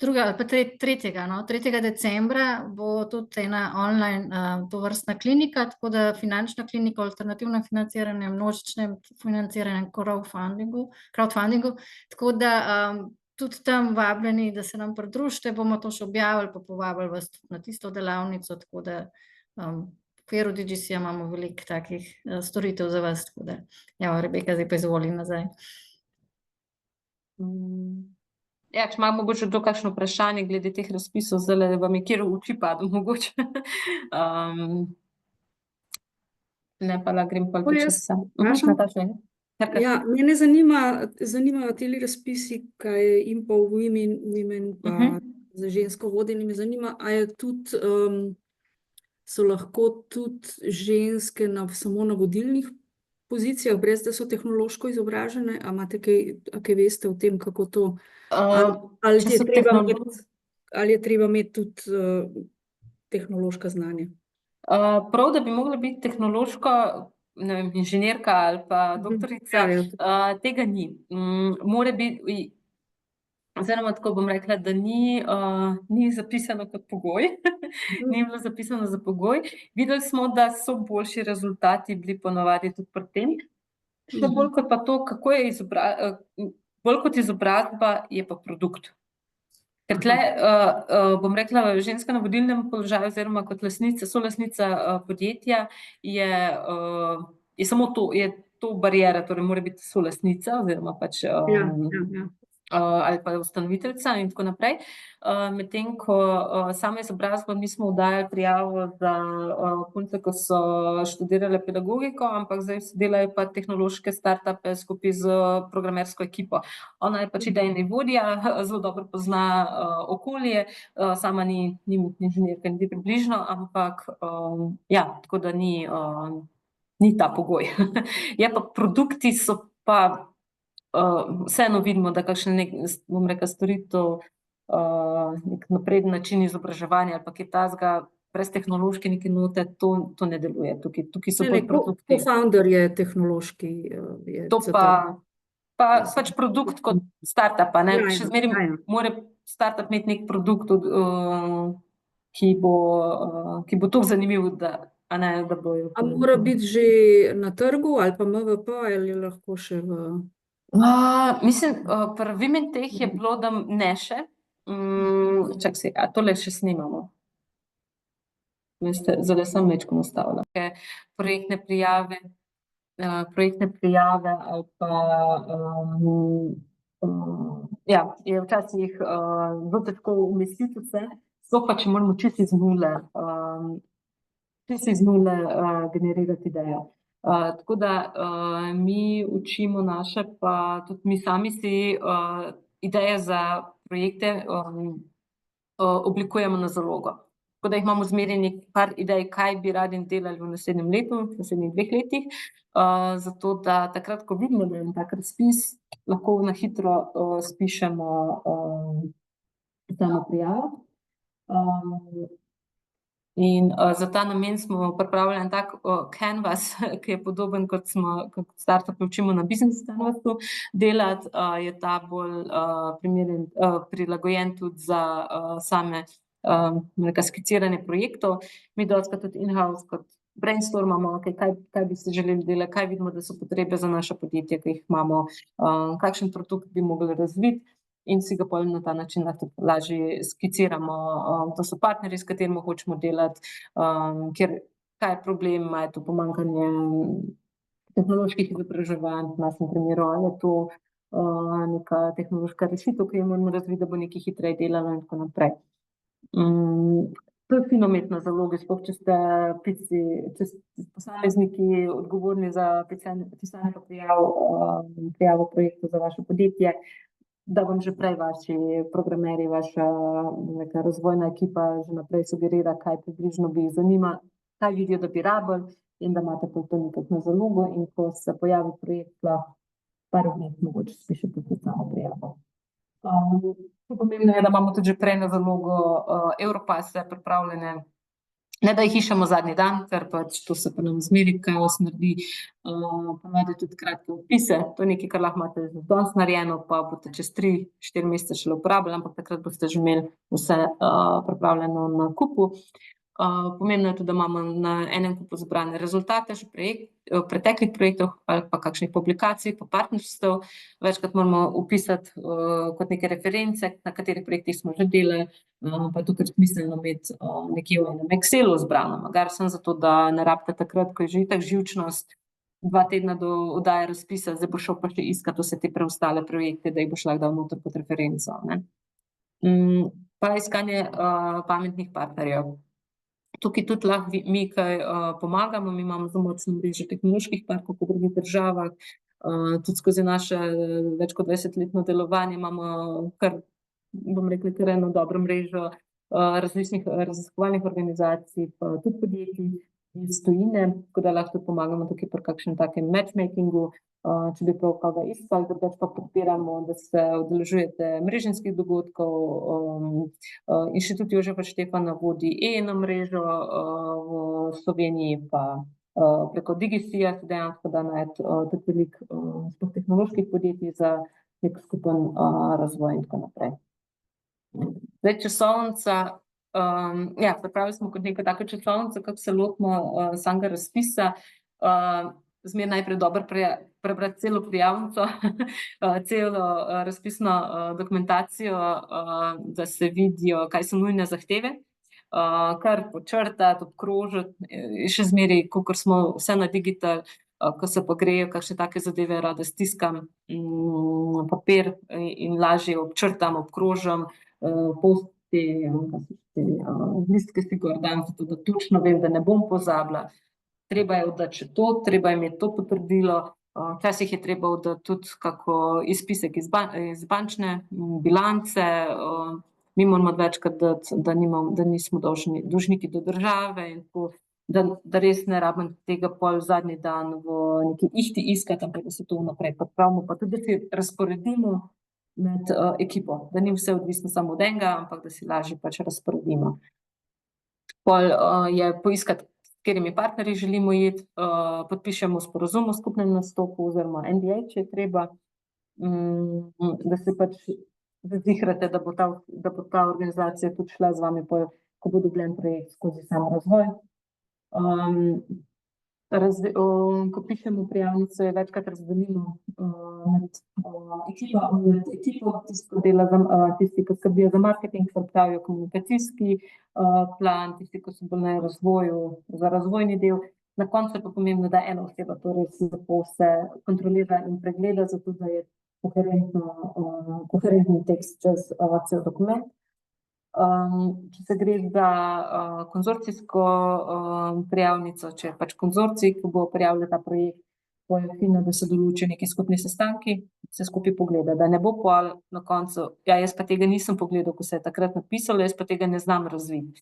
3. decembra bo tudi ena online tovrstna klinika, tako da finančna klinika, alternativno financiranje, množičnem financiranju, crowdfundingu, tako da tudi tam vabljeni, da se nam pridružite, bomo to še objavili, pa povabili vas tudi na tisto delavnico, tako da v okviru DGC imamo veliko takih storitev za vas, tako da, ja, Rebeka, zdaj pa izvoli nazaj. Ja, če ima mogoče kdo kakšno vprašanje glede teh razpisov, zdajle vam je kjer v oči padel mogoče. Ne, pa lahko grem pol tudi sam. Ja, mene zanimajo teli razpisi, kaj je Empower Women pa za žensko vodenje, me zanima, a je tudi, so lahko tudi ženske samo na vodilnih pozicijah, brez da so tehnološko izobražene, a imate kaj veste o tem, kako to, ali je treba imeti tudi tehnološka znanja? Prav, da bi mogla biti tehnološko, ne vem, inženirka ali pa doktorica, tega ni. Mora biti, oziroma tako bom rekla, da ni zapisano kot pogoj, ni bilo zapisano za pogoj. Videli smo, da so boljši rezultati bili ponavadi tudi pri tem. Še bolj kot pa to, kako je bolj kot izobrazba, je pa produkt. Ker tle, bom rekla, ženska na vodilnem položaju oziroma kot solastnica podjetja je samo to, je to bariera, torej mora biti solastnica oziroma pač ali pa ustanoviteljica in tako naprej. Medtem ko sama izobrazba, mi smo oddajali prijavo za punce, ko so študirale pedagogiko, ampak zdaj delajo pa tehnološke startupe skupaj z programersko ekipo. Ona je pač idejna vodja, zelo dobro pozna okolje, sama ni inženirka, niti približno, ampak ja, tako da ni ta pogoj. Je pa produkti so pa vseeno vidimo, da kakšen bom rekla, storitev, nek napreden način izobraževanja ali pa kaj takega, brez tehnološke neke note, to ne deluje. Tukaj so bolj produkti. Co-founder je tehnološki. To pa pač produkt kot startup, ne? Ja, ja, Še zmeraj ja, ja. mora startup imeti nek produkt, ki bo tako zanimiv, a ne, da bojo. A mora biti že na trgu ali pa MVP ali lahko še v... Mislim, pri Women.tech je bilo, da ne še. Čak se, a tole še snimamo? Veste, zdaj sem večkrat ustavila. Projektne prijave ali pa ja, je včasih zelo težko umestiti vse, sploh pa, če moramo čisto iz nule generirati idejo. Tako da mi učimo naše, pa tudi mi sami si ideje za projekte oblikujemo na zalogo. Tako da jih imamo zmeraj par idej, kaj bi radi delali v naslednjem letu, v naslednjih 2 letih, zato da takrat, ko vidimo, da je tak razpis, lahko na hitro spišemo samo prijavo. In za ta namen smo pripravili en tak canvas, ki je podoben, kot startupi učimo na business canvasu delati, je ta bolj primeren, prilagojen tudi za same skiciranje projektov. Mi dostikrat tudi in-house kot brainstormamo, kaj bi se želeli delati, kaj vidimo, da so potrebe za naše podjetje, ki jih imamo, kakšen produkt bi mogli razviti. In si ga potem na ta način lažje skiciramo. To so partnerji, s katerimi hočemo delati, kaj je problem, je to pomanjkanje tehnoloških izobraževanj, v našem primeru, ali je to neka tehnološka rešitev, ki jo moramo razviti, da bo nekaj hitreje delalo in tako naprej. To je fino imeti na zalogi, sploh če ste posamezniki odgovorni za pisanje prijavo projektov za vaše podjetje, da vam že prej vaši programerji, vaša neka razvojna ekipa že naprej sugerira, kaj približno bi jih zanima, kaj vidijo, da bi rabili, in da imate to nekako na zalogo, in ko se pojavi projekt, lahko par dni mogoče spišete tudi samo prijavo. Pomembno je, da imamo tudi že prej na zalogo Europase pripravljene, ne da jih iščemo zadnji dan, ker pač to se pa nam zmeri kaos naredi, ponavadi tudi kratke opise, to je nekaj, kar lahko imate danes narejeno, pa boste čez 3-4 mesece šele uporabili, ampak takrat boste že imeli vse pripravljeno na kupu. Pomembno je tudi, da imamo na enem kupu zbrane rezultate že preteklih projektov ali pa kakšnih publikacij, pa partnerstev. Večkrat moramo vpisati kot neke reference, na katerih projektih smo že delali, pa je tukaj smiselno imeti nekje v enem Excelu zbrano, magari samo zato, da ne rabite takrat, ko je že itak živčnost, 2 tedna do oddaje razpisa, zdaj bo šel pa še iskati vse te preostale projekte, da jih boš lahko dal noter kot referenco, ne. Pa iskanje pametnih partnerjev. Tukaj tudi lahko mi kaj pomagamo, mi imamo zelo močno mrežo tehnoloških parkov po drugih državah, tudi skozi naše več kot 20-letno delovanje imamo kar, bom rekla, kar eno dobro mrežo različnih raziskovalnih organizacij, pa tudi podjetij iz tujine, tako da lahko tudi pomagamo tukaj pri kakšnem takem matchmakingu, če bi prav koga iskali, drugače pa podpiramo, da se udeležujete mreženjskih dogodkov. Inštitut Jožefa Štefana vodi eno mrežo v Sloveniji, pa preko Digisija se dejansko da najti tudi veliko sploh tehnoloških podjetij za nek skupen razvoj in tako naprej. Zdaj časovnica, ja, pripravili smo kot neko tako časovnico, kako se lotimo samega razpisa. Zmeraj najprej dobro prebrati celo prijavnico, celo razpisno dokumentacijo, da se vidijo, kaj so nujne zahteve, kar počrtati, obkrožiti, še zmeraj, kakor smo vse na digital, ko se pa grejo kakšne take zadeve, rada stiskam papir in lažje občrtam, obkrožim, listke si gor dam, zato da točno vem, da ne bom pozabila. Treba je oddati še to, treba je imeti to potrdilo, včasih je treba oddati tudi kako izpisek iz bančne bilance, mi moramo večkrat dati, da nismo dolžniki do države in tako, da res ne rabim tega pol zadnji dan v neki ihti iskati, ampak da se to vnaprej pripravimo, pa tudi, da si razporedimo med ekipo, da ni vse odvisno samo od enega, ampak da si lažje pač razporedimo. Pol je poiskati, s katerimi partnerji želimo iti, podpišemo sporazum o skupnem nastopu oziroma NDA, če je treba, da se pač zazihrate, da bo ta organizacija tudi šla z vami, ko bo dobljen projekt skozi sam razvoj. Ko pišemo prijavnico, je večkrat razdelimo med ekipo, tisti, ki skrbijo za marketing, pripravijo komunikacijski plan, tisti, ki so bolj na razvoju, za razvojni del. Na koncu je pa pomembno, da ena oseba torej lepo vse kontrolira in pregleda, zato da je koherentni tekst čez cel dokument. Če se gre za konzorcijsko prijavnico, če je pač konzorcij, ki bo prijavljal ta projekt, bo je fino, da se določijo neki skupni sestanki, se skupaj pogleda, da ne bo pol na koncu, ja, jaz pa tega nisem pogledal, ko se je takrat napisalo, jaz pa tega ne znam razviti.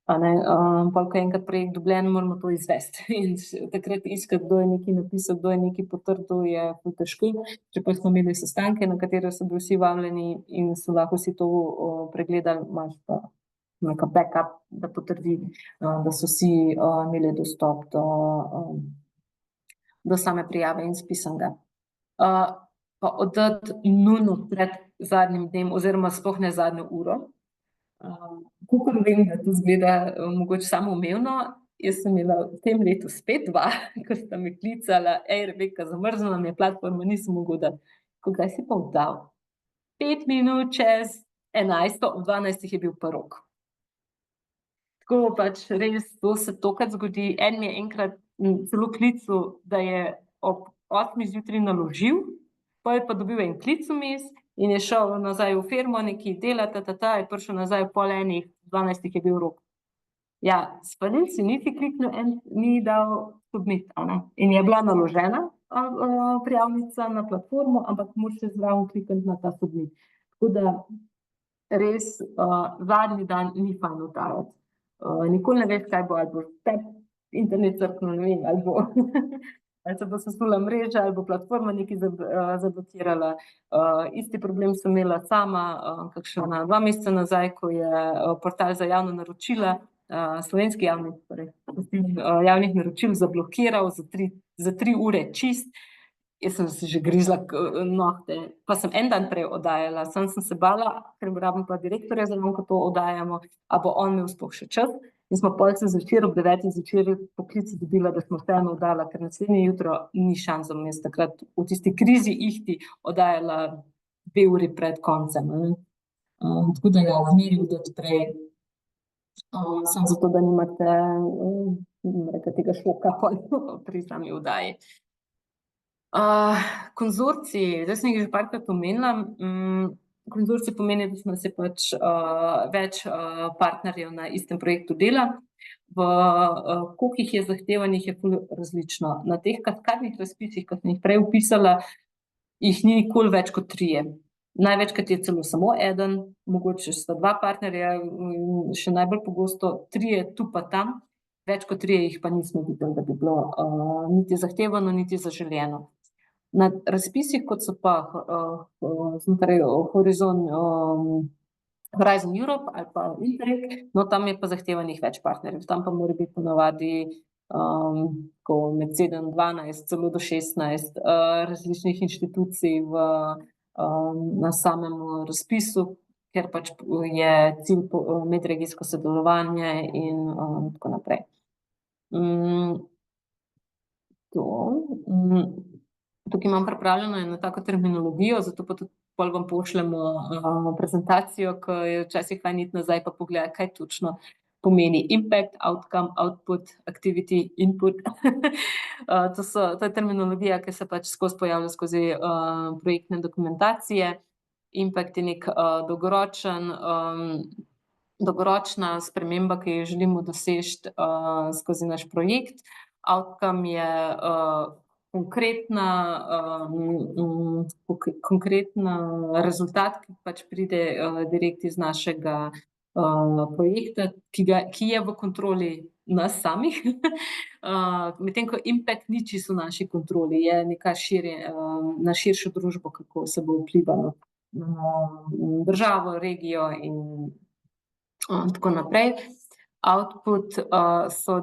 Pol, ko je enkrat projekt dobljen, moramo to izvesti. In takrat iskati, kdo je nekaj napisal, kdo je nekaj potrdil, je ful težko. Čeprav smo imeli sestanke, na katere so bili vsi vabljeni in so lahko vsi to pregledali, imaš pa neka backup, da potrdi, da so vsi imeli dostop do same prijave in spisanega. Pa oddati nujno pred zadnjim dnem oziroma sploh ne zadnjo uro. Kakor vem, da to zgleda mogoče samoumevno, jaz sem imela v tem letu spet dva, ko sta me klicala, Rebeka, zamrznila mi je platforma, nisem mogla dati. Kdaj si pa oddal? 5 minut čez 11, ob 12 je bil pa rok. Tako pač res, to se tokrat zgodi, en mi je enkrat celo klical, da je ob 8 zjutraj naložil, pa je pa dobil en klic vmes in je šel nazaj v firmo, nekaj delati, je prišel nazaj ob 11:30 je bil rok. Ja, spalil si niti kliknil, ni dal submit, in je bila naložena prijavnica na platformo, ampak moraš še zraven klikniti na ta submit. Tako da res zadnji dan ni fajn oddajati. Nikoli ne veš, kaj bo, ali bo internet crknil, ne vem, ali bo ali se bo sesula mreža, ali bo platforma nekaj zablokirala. Isti problem sem imela sama, kakšna 2 meseca nazaj, ko je portal za javna naročila, slovenski javnih naročil zablokiral za 3 ure čist. Jaz sem si že grizla nohte, pa sem en dan prej oddajala, sem se bala, ker rabim pa direktorja zraven, ko to oddajamo, a bo on imel sploh še čas. In smo polce zvečer, ob 9 zvečer poklici dobila, da smo vseeno oddala, ker naslednje jutro ni šans, da bom jaz takrat v tisti krizi ihti oddajala 2 uri pred koncem. Tako da ja, zmeri oddati prej, samo zato, da nimate tega šoka pri sami oddaji. Konzorciji, zdaj sem jih že parkrat omenila. Konzorcij pomeni, da smo se pač več partnerjev na istem projektu dela. Koliko jih je zahtevanih, je ful različno. Na teh kaskadnih razpisih, ki sem jih prej opisala, jih ni nikoli več kot 3. Največkrat je celo samo eden, mogoče sta 2 partnerja, še najbolj pogosto 3 tu pa tam, več kot 3 jih pa nismo videli, da bi bilo niti zahtevano, niti zaželeno. Na razpisih, kot so pa znotraj Horizon Europe ali pa Interreg, no tam je pa zahtevanih več partnerjev, tam pa mora biti ponavadi med 7, 12, celo do 16 različnih inštitucij na samem razpisu, ker pač je cilj medregijsko sodelovanje in tako naprej. Tukaj imam pripravljeno eno tako terminologijo, zato pa tudi pol vam pošljemo prezentacijo, ki je včasih fajn iti nazaj pa pogledati, kaj točno pomeni impact, outcome, output, activity, input. To je terminologija, ki se pač skozi pojavlja skozi projektne dokumentacije. Impact je nek dolgoročna sprememba, ki jo želimo doseči skozi naš projekt. Outcome je konkretna rezultat, ki pač pride direkt iz našega projekta, ki je v kontroli nas samih. Medtem ko impact ni čisto v naši kontroli, je neka na širšo družbo, kako se bo vplivalo na državo, regijo in tako naprej. Output so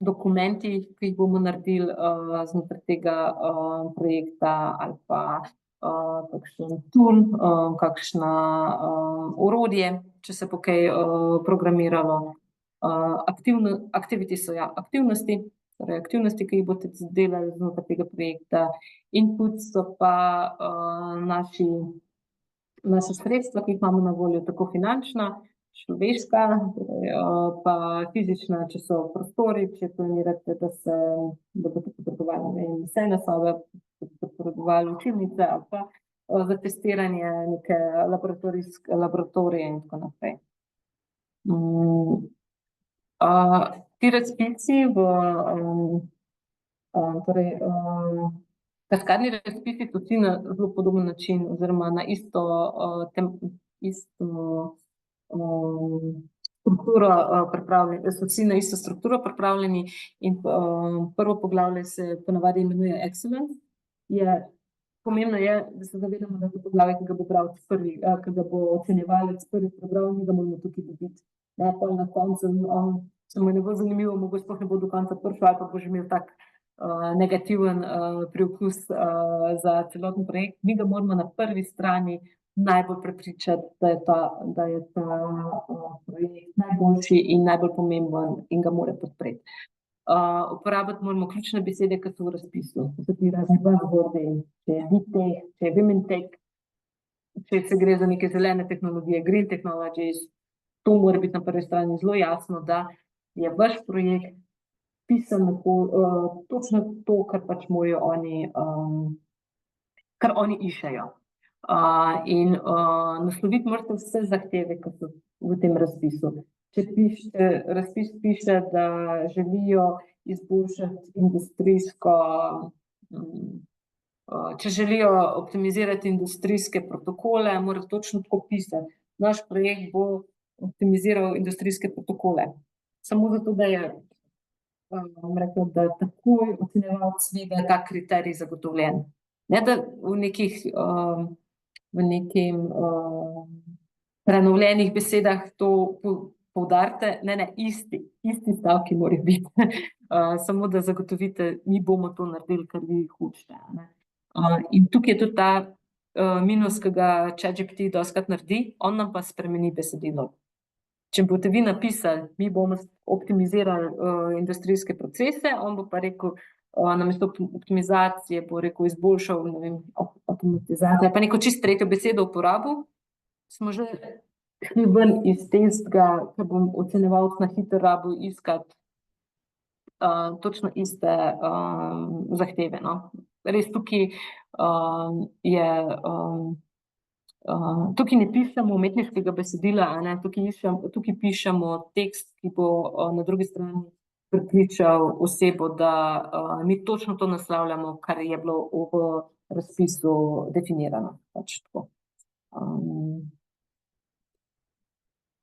dokumenti, ki jih bomo naredili znotraj tega projekta, ali pa kakšen tool, kakšna orodje, če se bo kaj programiralo. Aktivnosti, torej aktivnosti, ki jih boste delali znotraj tega projekta. Input so pa naša sredstva, ki jih imamo na voljo, tako finančna, človeška, pa fizična, če so prostori, če planirate, da boste potrebovali sejne sobe, potrebovali učilnice, ali pa za testiranje neke laboratorije in tako naprej. Ti razpisi kaskadni razpisi so vsi na zelo podoben način oziroma na isto strukturo pripravljeni, so vsi na isto strukturo pripravljeni in prvo poglavje se ponavadi imenuje Excellence. Pomembno je, da se zavedamo, da to poglavje, ki ga bo bralec prvi, ki ga bo ocenjevalec prvi prebral, mi ga moramo tukaj dobiti. Ne, pa na koncu se mu ne bo zanimivo, mogoče sploh ne bo do konca prišel, ali pa bo že imel tak negativen priokus za celoten projekt. Mi ga moramo na prvi strani najbolj prepričati, da je ta projekt najboljši in najbolj pomemben in ga mora podpreti. Uporabiti moramo ključne besede, ki so v razpisu. To so ti razni buzzwordi, če je VTech, če je Women Tech, če se gre za neke zelene tehnologije, green technologies. To mora biti na prvi strani zelo jasno, da je vaš projekt pisan točno to, kar pač morajo kar oni iščejo. In nasloviti morate vse zahteve, ki so v tem razpisu. Če razpis piše, da želijo izboljšati industrijsko, če želijo optimizirati industrijske protokole, mora točno tako pisati. Naš projekt bo optimiziral industrijske protokole. Samo zato, da je rekla, da takoj ocenjevalec ve, da je ta kriterij zagotovljen. Ne, da v nekim prenovljenih besedah to poudarite, ne, isti stavki morajo biti. Samo da zagotovite, mi bomo to naredili, kar vi hočete. In tukaj je tudi ta minus, ki ga ChatGPT dostikrat naredi, on nam pa spremeni besedilo. Če boste vi napisali, mi bomo optimizirali industrijske procese, on bo pa rekel, namesto optimizacije bo rekel izboljšal, ne vem, avtomatizacija, pa neko čisto tretjo besedo uporabil, smo že šli ven iz tistega, ker bom ocenjevalec na hitro rabil iskati točno iste zahteve. Res tukaj tukaj ne pišemo umetniškega besedila, tukaj pišemo tekst, ki bo na drugi strani prepričal osebo, da mi točno to naslavljamo, kar je bilo v razpisu definirano. Pač tako.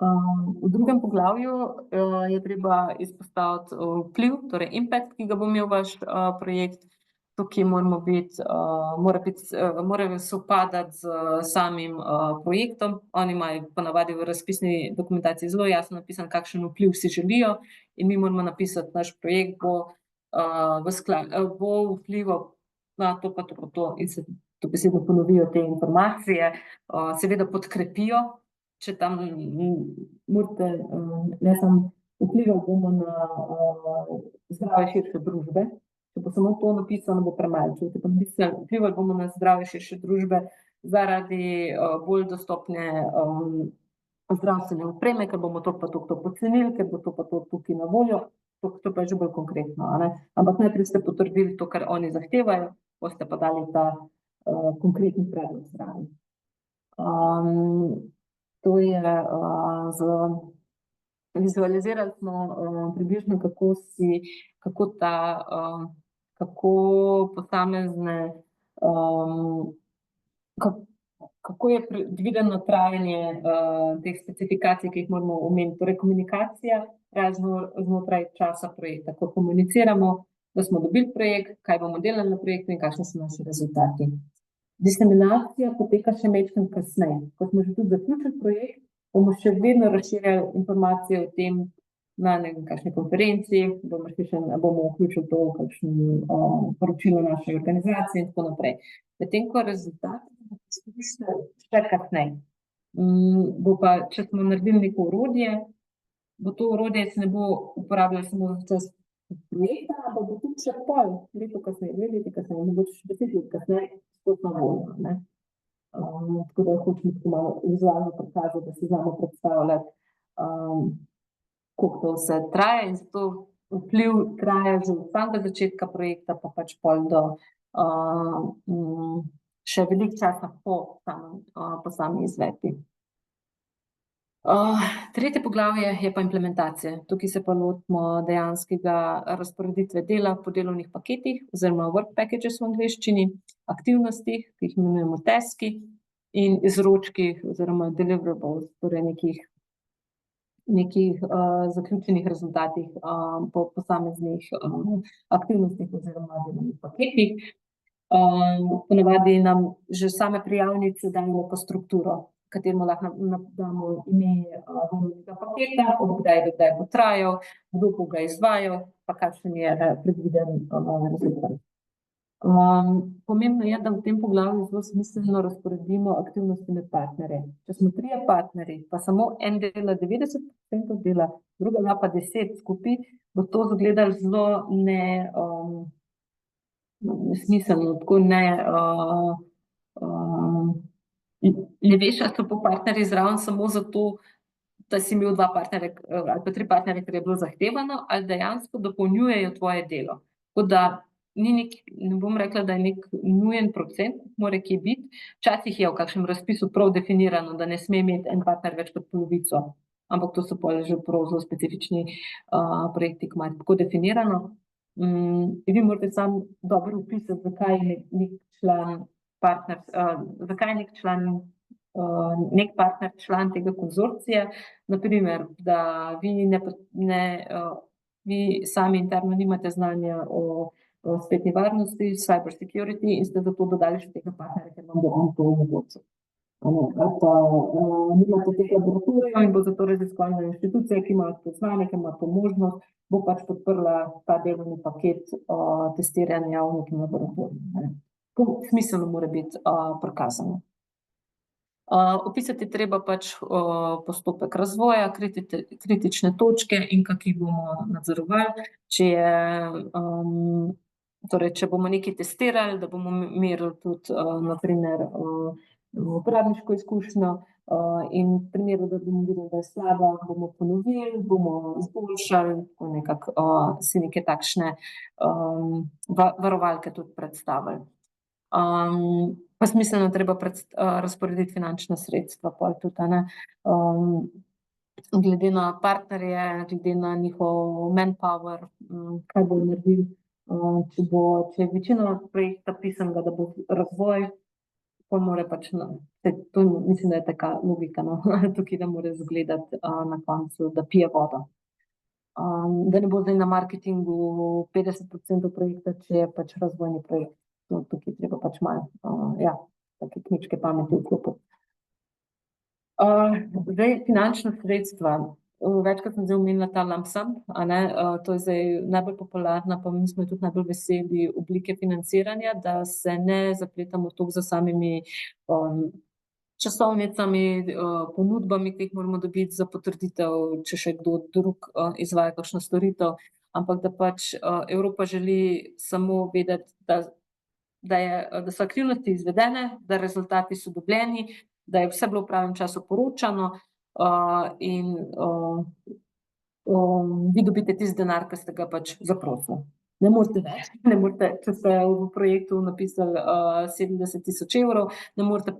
V drugem poglavju je treba izpostaviti vpliv, torej impact, ki ga bo imel vaš projekt. Tukaj mora sovpadati z samim projektom. Oni imajo ponavadi v razpisni dokumentaciji zelo jasno napisan, kakšen vpliv si želijo, in mi moramo napisati, naš projekt bo vplival na to pa to, in se dobesedno ponovijo te informacije, seveda podkrepijo, če tam morate, ne samo vplival bomo na zdravje širše družbe. Če bo samo to napisano, bo premalo. Če boste pa napisali, vplivali bomo na zdravje širše družbe zaradi bolj dostopne zdravstvene opreme, ker bomo to pa to pocenili, ker bo to pa to tukaj na voljo, to pa je že bolj konkretno. Ampak najprej ste potrdili to, kar oni zahtevajo, boste pa dali ta konkretni predlog zraven. To je vizualizirali smo približno, kako posamezne, kako je predvideno trajanje teh specifikacij, ki jih moramo omeniti. Torej komunikacija znotraj časa projekta, ko komuniciramo, da smo dobili projekt, kaj bomo delali na projektu in kakšni so naši rezultati. Diseminacija poteka še malo kasneje. Ko smo že tudi zaključili projekt, bomo še vedno razširjali informacije o tem, na kakšni konferenci, bomo vključili to v kakšno poročilo naše organizacije in tako naprej. Medtem ko rezultati bomo izkoristili še kasneje. Bo pa, če smo naredili neko orodje, bo to orodje se ne bo uporabljalo samo za čas projekta, ampak bo tudi še pol leto kasneje, 2 leti kasneje, mogoče še 10 let kasneje, spet na voljo, ne. Tako da hočem tako malo vizualno prikazati, da si znamo predstavljati, koliko to vse traja, in zato vpliv traja že od samega začetka projekta, pa pač pol do še veliko časa po sami izvedbi. Tretje poglavje je pa implementacija. Tukaj se pa lotimo dejanskega razporeditve dela po delovnih paketih oziroma work packages v angleščini, aktivnostih, ki jih imenujemo taski, in izročkih oziroma deliverables, torej nekih zaključenih rezultatih po posameznih aktivnostih oziroma delovnih paketih. Ponavadi nam že same prijavnice dajo pa strukturo, kateremu lahko damo ime delovnega paketa, od kdaj do kdaj bo trajal, kdo bo ga izvajal, pa kakšen je predviden rezultat. Pomembno je, da v tem poglavju zelo smiselno razporedimo aktivnosti med partnerje. Če smo 3 partnerji, pa samo en dela 90% dela, druga pa 10 skupaj, bo to izgledalo zelo nesmiselno, tako ne veš, ali so pa partnerji zraven samo zato, da si imel 2 partnerja ali pa 3 partnerje, ker je bilo zahtevano, ali dejansko dopolnjujejo tvoje delo. Tako da ne bom rekla, da je nek nujen procent, mora kje biti. Včasih je v kakšnem razpisu prav definirano, da ne sme imeti en partner več kot polovico, ampak to so pol že prav zelo specifični projekti, ki imajo tako definirano. Vi morate samo dobro opisati, zakaj je nek član partner, zakaj je nek partner član tega konzorcija. Na primer, da vi sami interno nimate znanja o spletni varnosti, cyber security, in ste zato dodali še tega partnerja, ker vam bo on to omogočil. Ali pa nimate tega laboratorija in bo zato raziskovalna inštitucija, ki ima to znanje, ki ima to možnost, bo pač podprla ta delovni paket testiranja v nekem laboratoriju. Smiselno mora biti prikazano. Opisati treba pač postopek razvoja, kritične točke in kako jih bomo nadzorovali. Če bomo nekaj testirali, da bomo merili tudi na primer uporabniško izkušnjo, in v primeru, da bomo videli, da je slaba, bomo ponovili, bomo izboljšali, nekako si neke takšne varovalke tudi predstavili. Pa smiselno treba razporediti finančna sredstva pol tudi, ne. Glede na partnerje, glede na njihov manpower, kaj bodo naredili. Če je večina projekta pisanega, da bo razvoj, pol mora pač, to mislim, da je taka logika, no, tukaj, da mora izgledati na koncu, da pije vodo. Da ne bo zdaj na marketingu 50% projekta, če je pač razvojni projekt. Tukaj treba pač malo, take kmečke pameti vklopiti. Zdaj, finančna sredstva. Večkrat sem zdaj omenila ta lump sum, a ne, to je zdaj najbolj popularna, pa mi smo tudi najbolj veseli oblike financiranja, da se ne zapletamo toliko za samimi časovnicami, ponudbami, ki jih moramo dobiti za potrditev, če še kdo drug izvaja kakšno storitev, ampak da pač Evropa želi samo vedeti, da so aktivnosti izvedene, da rezultati so dobljeni, da je vse bilo v pravem času poročano, in vi dobite tisti denar, ki ste ga pač zaprosili. Ne morete več, če ste v projektu napisali 70.000 evrov, ne morete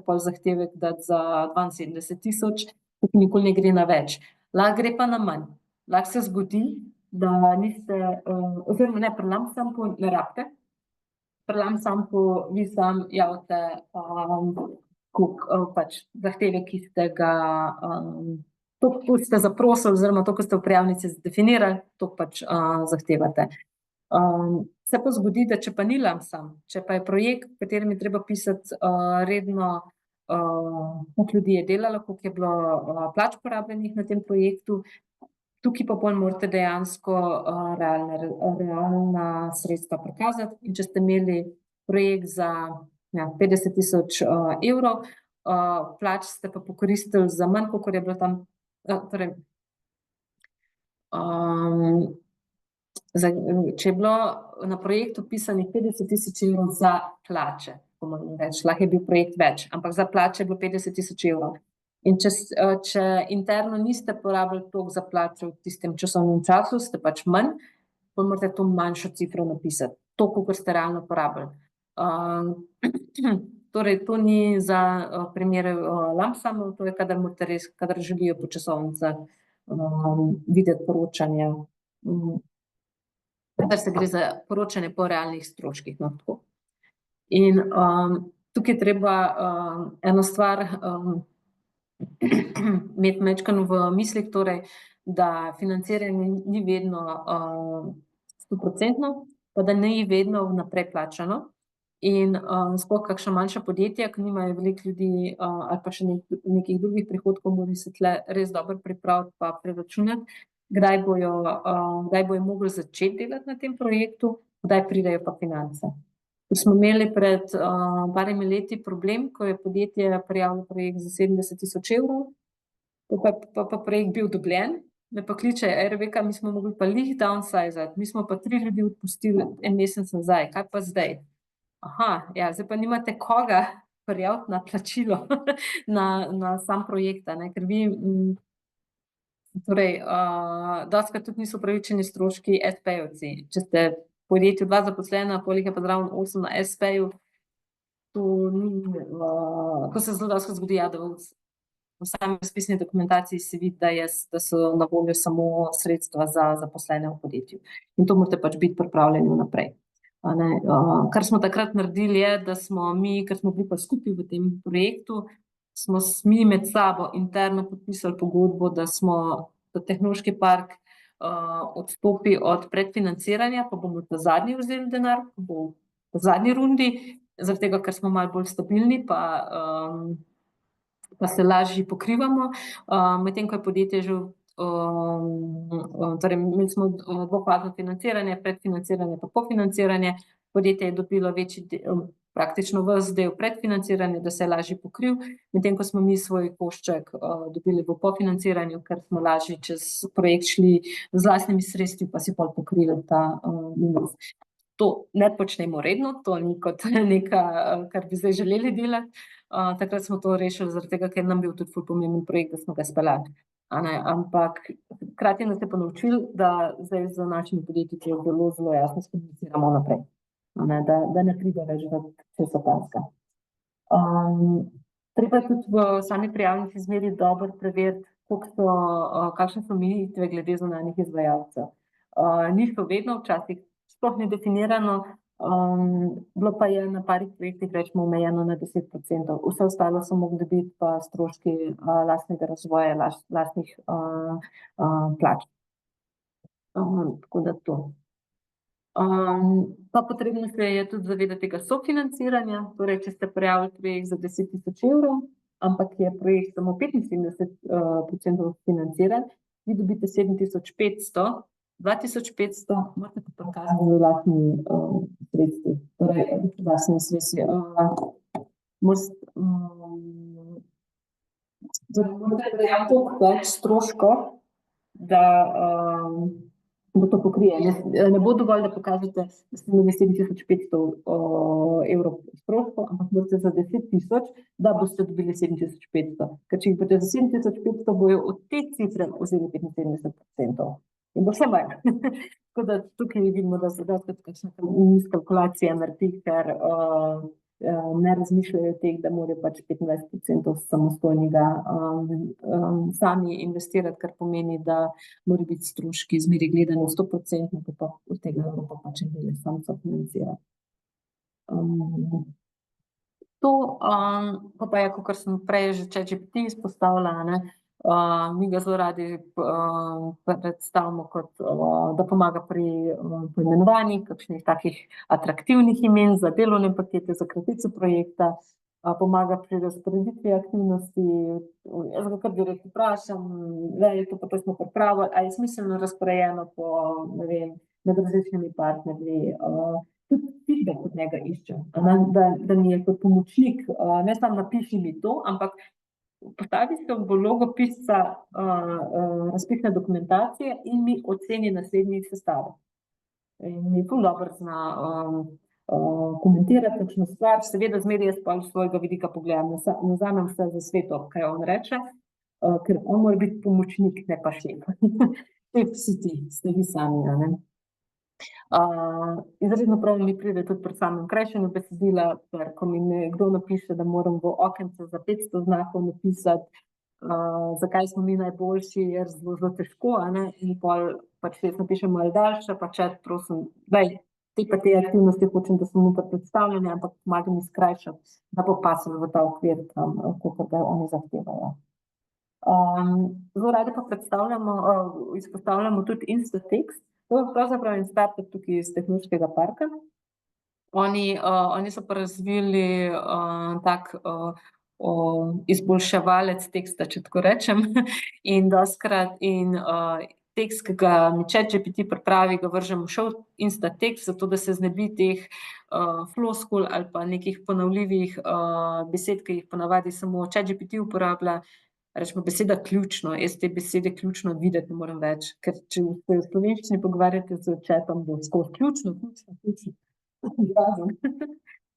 pol zahtevek dati za 72.000, tukaj nikoli ne gre na več. Lahko gre pa na manj. Lahko se zgodi, da niste, oziroma ne, pri lump sumu ne rabite. Pri lump sumu vi sam javite, koliko pač zahtevek, ki ste ga, to ste zaprosili, oziroma to, ko ste v prijavnici definirali, to pač zahtevate. Se pa zgodi, da če pa ni lump sum, če pa je projekt, v katerem je treba pisati redno, koliko ljudi je delalo, koliko je bilo plač porabljenih na tem projektu, Tukaj pa bolj morate dejansko realna sredstva prikazati. In če ste imeli projekt za 50.000 evrov, plač ste pa pokoristili za manj, kakor je bilo tam, torej, če je bilo na projektu pisanih 50.000 evrov za plače, lahko je bil projekt več, ampak za plače je bilo 50.000 evrov. In če interno niste porabili toliko za plače v tistem časovnem času, ste pač manj, pa morate to manjšo cifro napisati, toliko, kot ste realno porabili. Torej, to ni za primere lump sumov, to je, kadar želijo po časovnicah videti poročanje, kadar se gre za poročanje po realnih stroških, no, tako. In tukaj je treba eno stvar imeti majčkeno v mislih, torej, da financiranje ni vedno 100%, pa da ni vedno vnaprej plačano. In sploh kakšna manjša podjetja, ki nimajo veliko ljudi ali pa še nekih drugih prihodkov, morajo se tle res dobro pripraviti pa preračunati, kdaj bojo mogli začeti delati na tem projektu, kdaj pridejo pa finance. Smo imeli pred parimi leti problem, ko je podjetje prijavilo projekt za 70.000 evrov, pa projekt bil odobljen, me pa kliče Rebeka, mi smo mogli pa lih downsizati, mi smo pa 3 ljudi odpustili en mesec nazaj, kaj pa zdaj? Ja, zdaj pa nimate koga prijaviti na plačilo na sam projekt, ne, ker vi, torej, dostikrat tudi niso upravičeni stroški SP-jevci, če ste podjetju 2 zaposlena, poleg je pa zraven 8 na SP-ju, to se zelo dostikrat zgodi, da v sami razpisni dokumentaciji se vidi, da so na voljo samo sredstva za zaposlene v podjetju. In to morate pač biti pripravljeni vnaprej. Kar smo takrat naredili je, da smo mi, ker smo bili pa skupaj v tem projektu, smo mi med sabo interno podpisali pogodbo, da tehnološki park odstopi od predfinanciranja, pa bomo ta zadnji vzeli denar, bo v zadnji rundi, zaradi tega, ker smo malo bolj stabilni, pa se lažje pokrivamo, medtem ko je podjetje že, torej imeli smo dvofazno financiranje, predfinanciranje pa pofinanciranje, podjetje je dobilo večji del, praktično ves del predfinanciranja, da se je lažje pokril, medtem ko smo mi svoj košček dobili v pofinanciranju, ker smo lažje čez projekt šli z lastnimi sredstvi, pa si pol pokrili ta minus. To ne počnemo redno, to ni kot nekaj, kar bi zdaj želeli delati, takrat smo to rešili zaradi tega, ker nam bil tudi ful pomemben projekt, da smo ga speljali. Ampak hkrati nas je pa naučili, da zdaj z našimi podjetji zelo jasno skomuniciramo naprej. Da ne pride več do česa takega. Treba je tudi v sami prijavnici zmeri dobro preveriti, kakšne so omejitve glede zunanjih izvajalcev. Ni to vedno, včasih sploh ni definirano, bilo pa je na parih projektih recimo omejeno na 10%, vse ostalo so mogli biti pa stroški lastnega razvoja, lastnih plač. Tako da to. Pa potrebno se je tudi zavedati tega sofinanciranja, torej če ste prijavili projekt za 10.000 evrov, ampak je projekt samo 75% financiran, vi dobite 7.500, 2.500 morate pa prikazati v lastni sredstvi, torej lastni sredstvi. Morate prijaviti toliko več stroškov, da to pokrije. Ne bo dovolj, da pokažete, da ste imeli 7.500 evrov stroškov, ampak morate za 10.000, da boste dobili 7.500. Ker če jih boste za 7.500, bojo od te cifre vzeli 75%. In bo še manj. Tako da tukaj vidimo, da se dostikrat kakšna miskalkulacija naredi, ker ne razmišljajo o teh, da morajo pač 25% samostojnega sami investirati, kar pomeni, da morajo biti stroški zmeri gledani 100%, pa od tega pa pač en del sam sofinancira. To pa je, kakor sem prej že ChatGPT izpostavila, mi ga zelo radi predstavimo kot, da pomaga pri poimenovanjih, kakšnih takih atraktivnih imen za delovne pakete, za kratico projekta, pomaga pri razporeditvi aktivnosti. Jaz ga kar direkt vprašam, to smo pripravili, a je smiselno razporejeno po, ne vem, med različnimi partnerji. Tudi feedback od njega iščem, da mi je kot pomočnik, ne samo napiši mi to, ampak postavi se v vlogo pisca razpisne dokumentacije in mi oceni naslednji sestavek. In mi ful dobro zna komentirati kakšno stvar, seveda zmeraj jaz pa svojega vidika pogledam, ne vzamem vse za sveto, kaj on reče, ker on mora biti pomočnik, ne pa šef. Šef si ti, ste vi sami, ne. Izredno prav mi pride tudi pri samem krajšanju besedila, ker ko mi nekdo napiše, da moram v okence za 500 znakov napisati, zakaj smo mi najboljši, je zelo težko, ne, in pol pač jaz napišem malo daljše, pa chat prosim, daj, te aktivnosti hočem, da so mu predstavljene, ampak pomagam skrajšati, da bo pasalo v ta okvir, koliko ga oni zahtevajo. Zelo radi pa izpostavljamo tudi Instatext. To je pravzaprav en startup tukaj iz Tehnološkega parka. Oni so pa razvili tak izboljševalec teksta, če tako rečem, in dostikrat tekst, ki ga mi ChatGPT pripravi, ga vržem v Instatext, zato da se znebi teh floskul ali pa nekih ponovljivih besed, ki jih ponavadi samo ChatGPT uporablja. Rečemo beseda ključno, jaz te besede ključno videti ne morem več, ker če se v slovenščini pogovarjate z chatom, bo skozi ključno.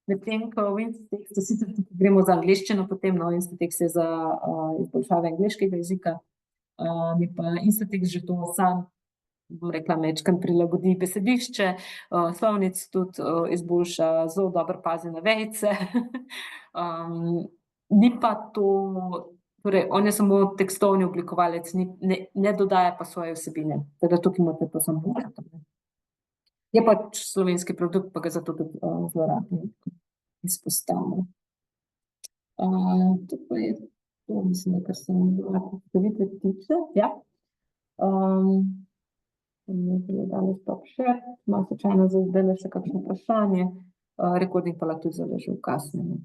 Medtem ko v Instatekstu, sicer tukaj gremo za angleščino, potem Instatext je za izboljšave angleškega jezika, mi pa Instatext že to sam, bom rekla, majčkeno prilagodi besedišče, slovnic tudi izboljša, zelo dobro pazi na vejice. Ni pa to, torej on je samo tekstovni oblikovalec, ne dodaja pa svoje vsebine, tako da tukaj morate to samo pogledati. Je pač slovenski produkt, pa ga zato tudi zelo radi izpostavljamo. To pa je to, mislim, kar se predstavitve tiče, ja. Dali stop share, malo slučajno za zdajle še kakšno vprašanje, recording pa lahko tudi zaleže v kasneje.